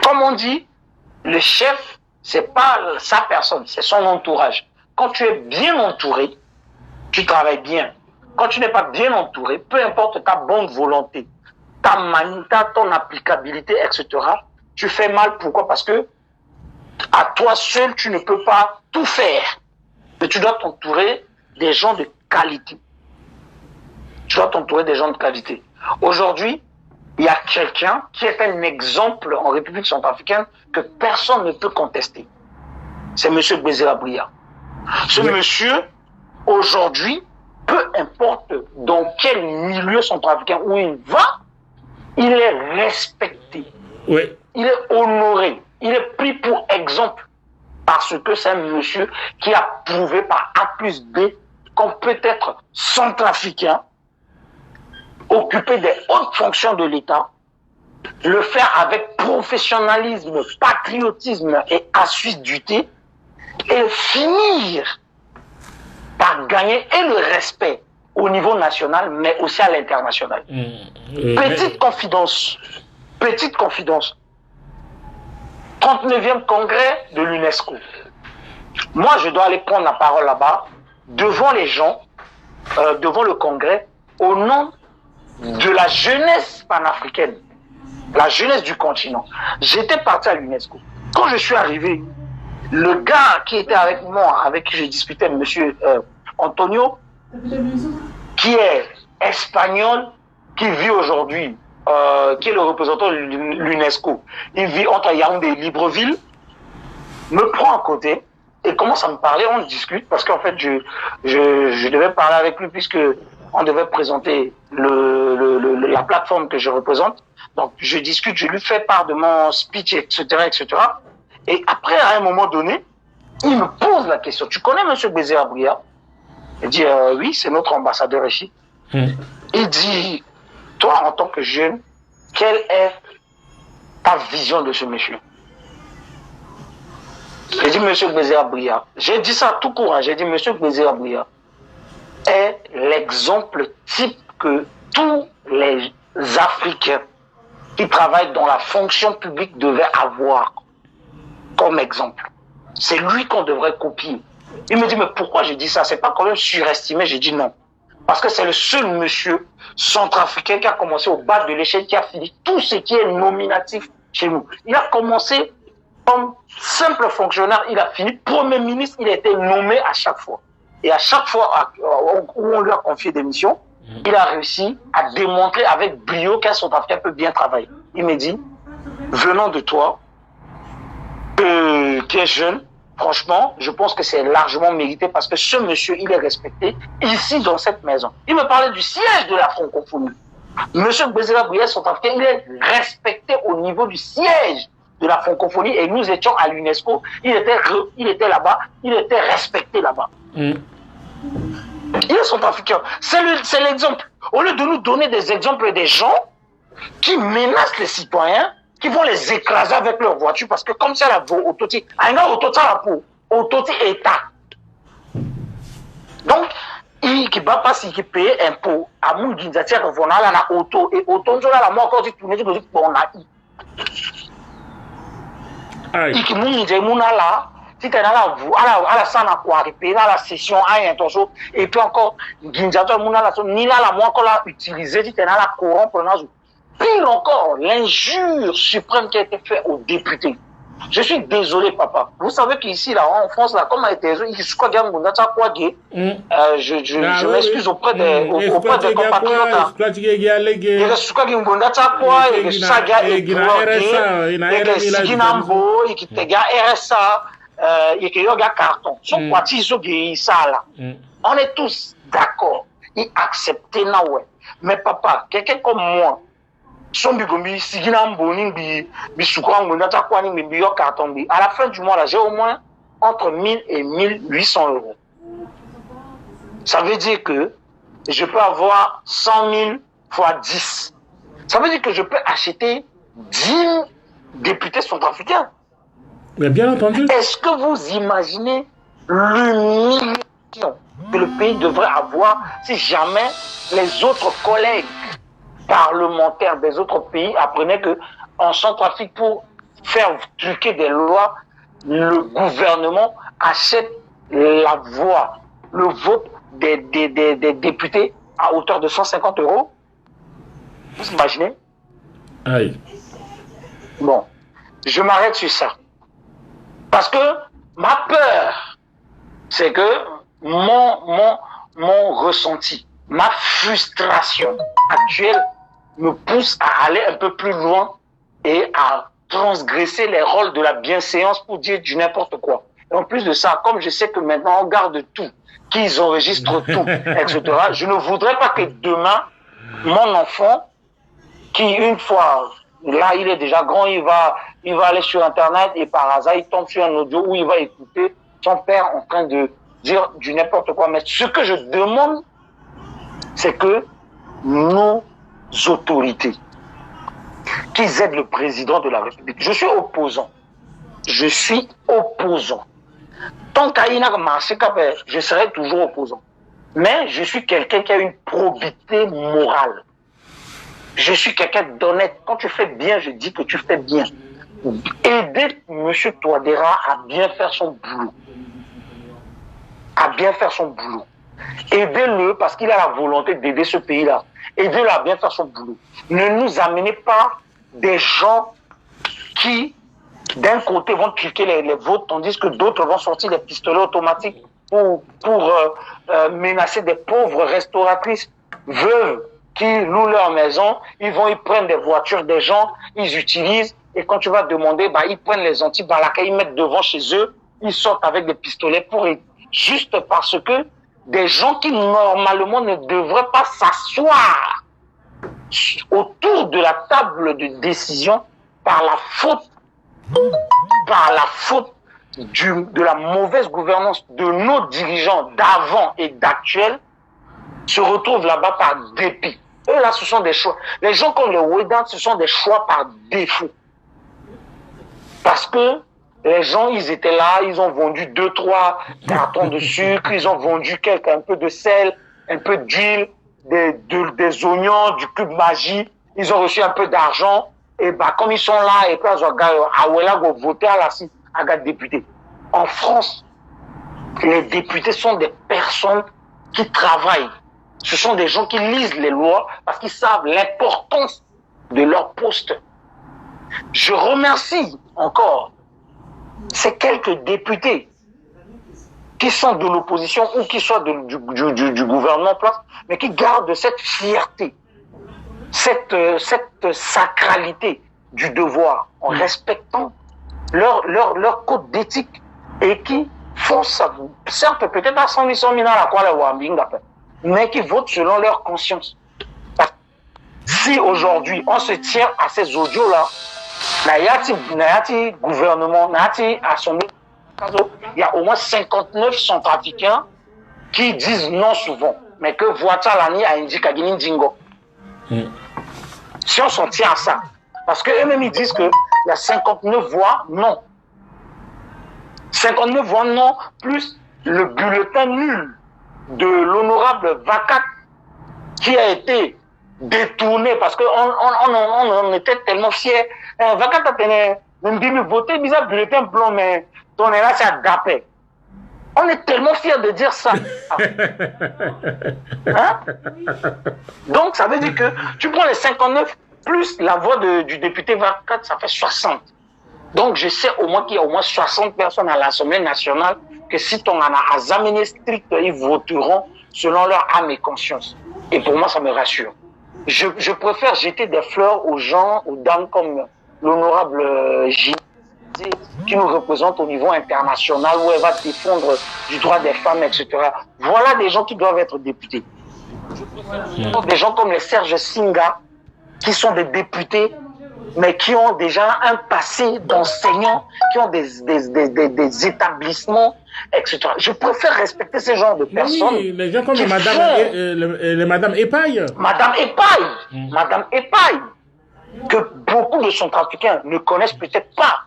Comme on dit, le chef, c'est pas sa personne, c'est son entourage. Quand tu es bien entouré, tu travailles bien. Quand tu n'es pas bien entouré, peu importe ta bonne volonté, ta manita, ton applicabilité, etc., tu fais mal. Pourquoi? Parce que à toi seul, tu ne peux pas tout faire. Mais tu dois t'entourer des gens de qualité. Tu dois t'entourer des gens de qualité. Aujourd'hui, il y a quelqu'un qui est un exemple en République centrafricaine que personne ne peut contester. C'est M. Gbezé Bria. Ce monsieur, aujourd'hui, peu importe dans quel milieu centrafricain où il va, il est respecté. Oui. Il est honoré. Il est pris pour exemple parce que c'est un monsieur qui a prouvé par A plus B qu'on peut être centrafricain, occuper des hautes fonctions de l'État, le faire avec professionnalisme, patriotisme et assiduité, et finir par gagner et le respect au niveau national, mais aussi à l'international. Petite confidence. 39e congrès de l'UNESCO. Moi, je dois aller prendre la parole là-bas, devant les gens, devant le congrès, au nom de la jeunesse panafricaine, la jeunesse du continent. J'étais parti à l'UNESCO. Quand je suis arrivé, le gars qui était avec moi, avec qui je discutais, monsieur Antonio, qui est espagnol, qui vit aujourd'hui, qui est le représentant de l'UNESCO, il vit entre Yaoundé et Libreville, me prend à côté et commence à me parler, on discute, parce qu'en fait, je devais parler avec lui puisque on devait présenter la plateforme que je représente. Donc, je discute, je lui fais part de mon speech, etc., etc. Et après, à un moment donné, il me pose la question. Tu connais M. Gbezé Bria? Il dit, oui, c'est notre ambassadeur ici. Il dit, toi, en tant que jeune, quelle est ta vision de ce monsieur? J'ai dit, M. Gbezé Bria. J'ai dit ça tout court. J'ai dit, M. Gbezé Bria est l'exemple type que tous les Africains qui travaillent dans la fonction publique devaient avoir comme exemple. C'est lui qu'on devrait copier. Il me dit, mais pourquoi j'ai dit ça? C'est pas quand même surestimé. J'ai dit non. Parce que c'est le seul monsieur centrafricain qui a commencé au bas de l'échelle, qui a fini tout ce qui est nominatif chez nous. Il a commencé comme simple fonctionnaire, il a fini premier ministre, il a été nommé à chaque fois. Et à chaque fois où on lui a confié des missions, il a réussi à démontrer avec brio qu'un centrafricain peut bien travailler. Il me dit, venant de toi, qui est jeune, franchement, je pense que c'est largement mérité parce que ce monsieur, il est respecté ici dans cette maison. Il me parlait du siège de la francophonie. Monsieur Gbezé Bria, centrafricain, il est respecté au niveau du siège de la francophonie et nous étions à l'UNESCO. Il était là-bas, il était respecté là-bas. Il est centrafricain. C'est l'exemple. Au lieu de nous donner des exemples des gens qui menacent les citoyens, qui vont les écraser avec leur voiture, parce que comme ça, la voie autoti, un autoti la peau, autoti état. Donc, il qui va pas si qui paye impôt à mon guinzatier revenant là na auto et auto on la moi encore dit tourner de on a il qui mon guinzé mon là si tu es là à la sana quoi payer dans la session à intention et puis encore guinzato mon là ni là la moi encore là utiliser si tu es là la courant pour nous. Pire encore, l'injure suprême qui a été faite aux députés. Je suis désolé, papa. Vous savez qu'ici, là, en France, là, comme a été je m'excuse auprès des compatriotes. On est tous d'accord. Ils acceptent, mais papa, quelqu'un comme moi, à la fin du mois, là, j'ai au moins entre 1000 et 1800 euros. Ça veut dire que je peux avoir 100 000 fois 10. Ça veut dire que je peux acheter 10 députés centrafricains. Mais bien entendu. Est-ce que vous imaginez l'humiliation que le pays devrait avoir si jamais les autres collègues parlementaires des autres pays apprenaient que en Centrafrique, pour faire truquer des lois, le gouvernement achète la voix, le vote des députés à hauteur de 150 €. Vous imaginez? Aïe. Bon, je m'arrête sur ça. Parce que ma peur, c'est que mon ressenti, ma frustration actuelle me pousse à aller un peu plus loin et à transgresser les rôles de la bienséance pour dire du n'importe quoi. Et en plus de ça, comme je sais que maintenant on garde tout, qu'ils enregistrent tout, etc., je ne voudrais pas que demain, mon enfant, qui une fois, là il est déjà grand, il va aller sur Internet et par hasard il tombe sur un audio où il va écouter son père en train de dire du n'importe quoi. Mais ce que je demande, c'est que nos autorités, qu'ils aident le président de la République. Je suis opposant. Tant qu'Aïna marché, je serai toujours opposant. Mais je suis quelqu'un qui a une probité morale. Je suis quelqu'un d'honnête. Quand tu fais bien, je dis que tu fais bien. Aider M. Touadéra à bien faire son boulot. Aidez-le parce qu'il a la volonté d'aider ce pays-là. Aidez-le à bien faire son boulot. Ne nous amenez pas des gens qui, d'un côté, vont cliquer les votes, tandis que d'autres vont sortir des pistolets automatiques pour menacer des pauvres restauratrices veuves qui louent leur maison. Ils prennent des voitures des gens, ils utilisent, et quand tu vas demander, ils prennent les anti-balaka, ils mettent devant chez eux, ils sortent avec des pistolets juste parce que des gens qui normalement ne devraient pas s'asseoir autour de la table de décision par la faute de la mauvaise gouvernance de nos dirigeants d'avant et d'actuels, se retrouvent là-bas par dépit. Eux là, ce sont des choix. Les gens comme les Ouédan, ce sont des choix par défaut. Parce que les gens, ils étaient là, ils ont vendu 2-3 cartons de sucre, ils ont vendu un peu de sel, un peu d'huile, des oignons, du cube magie, ils ont reçu un peu d'argent, et comme ils sont là, et puis ils ont voté à la député. En France, les députés sont des personnes qui travaillent. Ce sont des gens qui lisent les lois parce qu'ils savent l'importance de leur poste. Je remercie encore ces quelques députés qui sont de l'opposition ou qui sont du gouvernement en place, mais qui gardent cette fierté, cette sacralité du devoir en respectant leur code d'éthique et qui font ça, certes peut-être à 100 000 à quoi mais qui votent selon leur conscience. Si aujourd'hui on se tient à ces audios-là, Nayati gouvernement, Nayati assemblée, il y a au moins 59 centrafricains qui disent non souvent, mais que Voitalani a indiqué Kagini Dingo. Si on s'en tient à ça, parce qu'eux-mêmes ils disent qu'il y a 59 voix non. 59 voix non, plus le bulletin nul de l'honorable Vacat qui a été détourné parce qu'on était tellement fiers. Vacat a tenu voté, mais un bulletin blanc, mais on est là, c'est agapé. On est tellement fiers de dire ça. Hein? Donc, ça veut dire que tu prends les 59 plus la voix du député Vacat, ça fait 60. Donc, je sais au moins qu'il y a au moins 60 personnes à l'Assemblée nationale que si on en a examiné strict, ils voteront selon leur âme et conscience. Et pour moi, ça me rassure. Je préfère jeter des fleurs aux gens, aux dames comme l'honorable J, qui nous représente au niveau international, où elle va défendre du droit des femmes, etc. Voilà des gens qui doivent être députés. Des gens comme les Serge Singa, qui sont des députés, mais qui ont déjà un passé d'enseignants, qui ont des établissements, etc. Je préfère respecter ces genres de personnes. Oui, les gens comme Madame Epaille. Madame Epaille. Madame Epaille. Que beaucoup de centrafricains ne connaissent peut-être pas.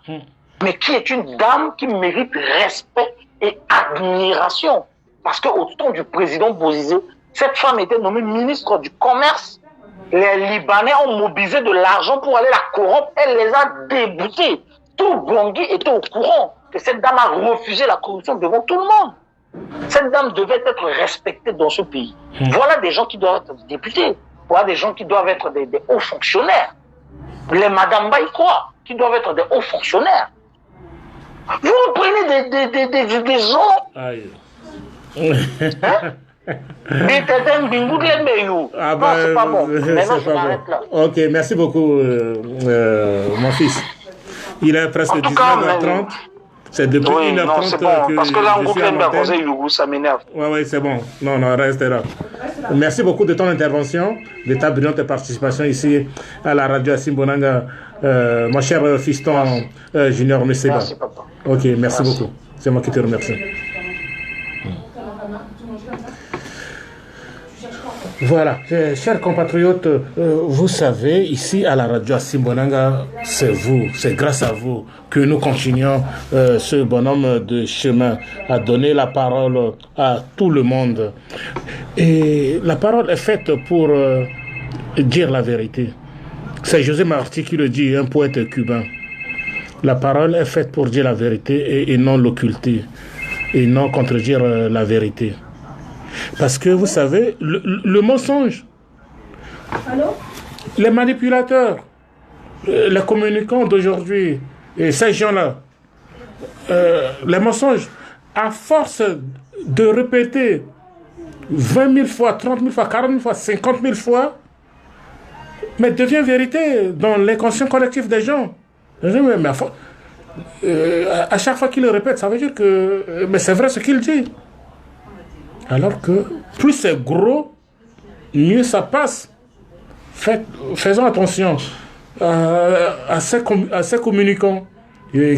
Mais qui est une dame qui mérite respect et admiration. Parce qu'au temps du président Bozizé, cette femme était nommée ministre du Commerce. Les Libanais ont mobilisé de l'argent pour aller la corrompre. Elle les a déboutés. Tout Bangui était au courant que cette dame a refusé la corruption devant tout le monde. Cette dame devait être respectée dans ce pays. Voilà des gens qui doivent être députés. Voilà des gens qui doivent être des hauts fonctionnaires. Les Madame Baïkwa, qui doivent être des hauts fonctionnaires. Vous prenez des gens... Aïe. Hein? Ah non, c'est pas bon. Maintenant, c'est je pas m'arrête bon. là. Ok, merci beaucoup, mon fils. Il est presque En tout cas, 19h30. C'est depuis oui, 1h30 non, c'est bon, parce que là, en je groupe, suis à il l'antenne. ça m'énerve. Oui, c'est bon. Non, reste là. Merci beaucoup de ton intervention, de ta brillante participation ici à la radio Assim Bonanga, mon cher fiston Junior Messeba. Merci, papa. Ok, merci beaucoup. C'est moi qui te remercie. Voilà, chers compatriotes, vous savez, ici à la radio Assim Bonanga, c'est vous, c'est grâce à vous que nous continuons ce bonhomme de chemin à donner la parole à tout le monde. Et la parole est faite pour dire la vérité. C'est José Martí qui le dit, un poète cubain. La parole est faite pour dire la vérité et non l'occulter, et non contredire la vérité. Parce que vous savez, le mensonge, les manipulateurs, les communicants d'aujourd'hui, et ces gens-là, les mensonges, à force de répéter 20 000 fois, 30 000 fois, 40 000 fois, 50 000 fois, mais devient vérité dans l'inconscient collectif des gens. Mais à chaque fois qu'il le répète, ça veut dire que mais c'est vrai ce qu'il dit. Alors que plus c'est gros, mieux ça passe. Faisons attention à ces communicants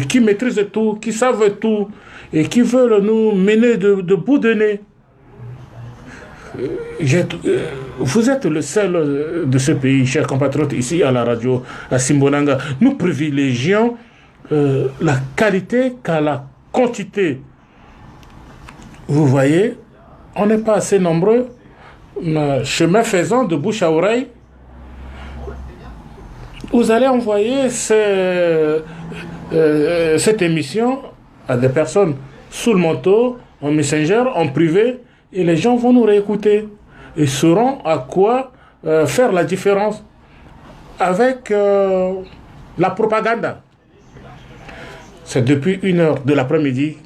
qui maîtrisent tout, qui savent tout et qui veulent nous mener de bout de nez. Vous êtes le seul de ce pays, chers compatriotes, ici à la radio, à Assim Bonanga. Nous privilégions la qualité qu'à la quantité. Vous voyez, on n'est pas assez nombreux. Chemin faisant, de bouche à oreille, vous allez envoyer cette émission à des personnes sous le manteau, en messenger, en privé, et les gens vont nous réécouter et sauront à quoi faire la différence avec la propagande. C'est depuis 1h de l'après-midi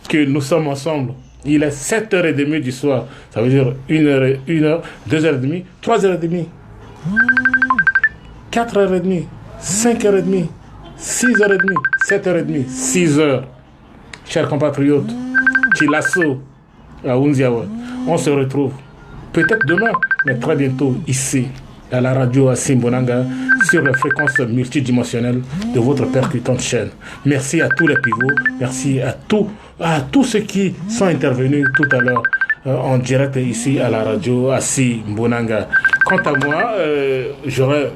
que nous sommes ensemble. Il est 7h30 du soir. Ça veut dire 1h, 2h30, 3h30, 4h30, 5h30, 6h30, 7h30, 6h. Chers compatriotes, Chilasso, à Unziawa, on se retrouve peut-être demain, mais très bientôt ici, à la radio Assim Bonanga, sur les fréquences multidimensionnelles de votre percutante chaîne. Merci à tous les pivots, merci à tous ceux qui sont intervenus tout à l'heure en direct ici à la radio Assim Bonanga. Quant à moi, j'aurai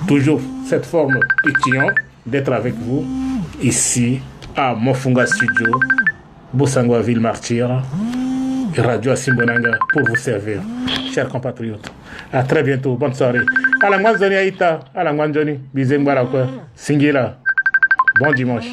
toujours cette forme étudiante d'être avec vous ici à Mofunga Studio, Bosangwa Ville Martyr, radio Assim Bonanga pour vous servir, chers compatriotes. À très bientôt, bonne soirée. À la Mwanzoni Aïta, à la Mwanzoni, Bizengbarakwa, Singila, bon dimanche.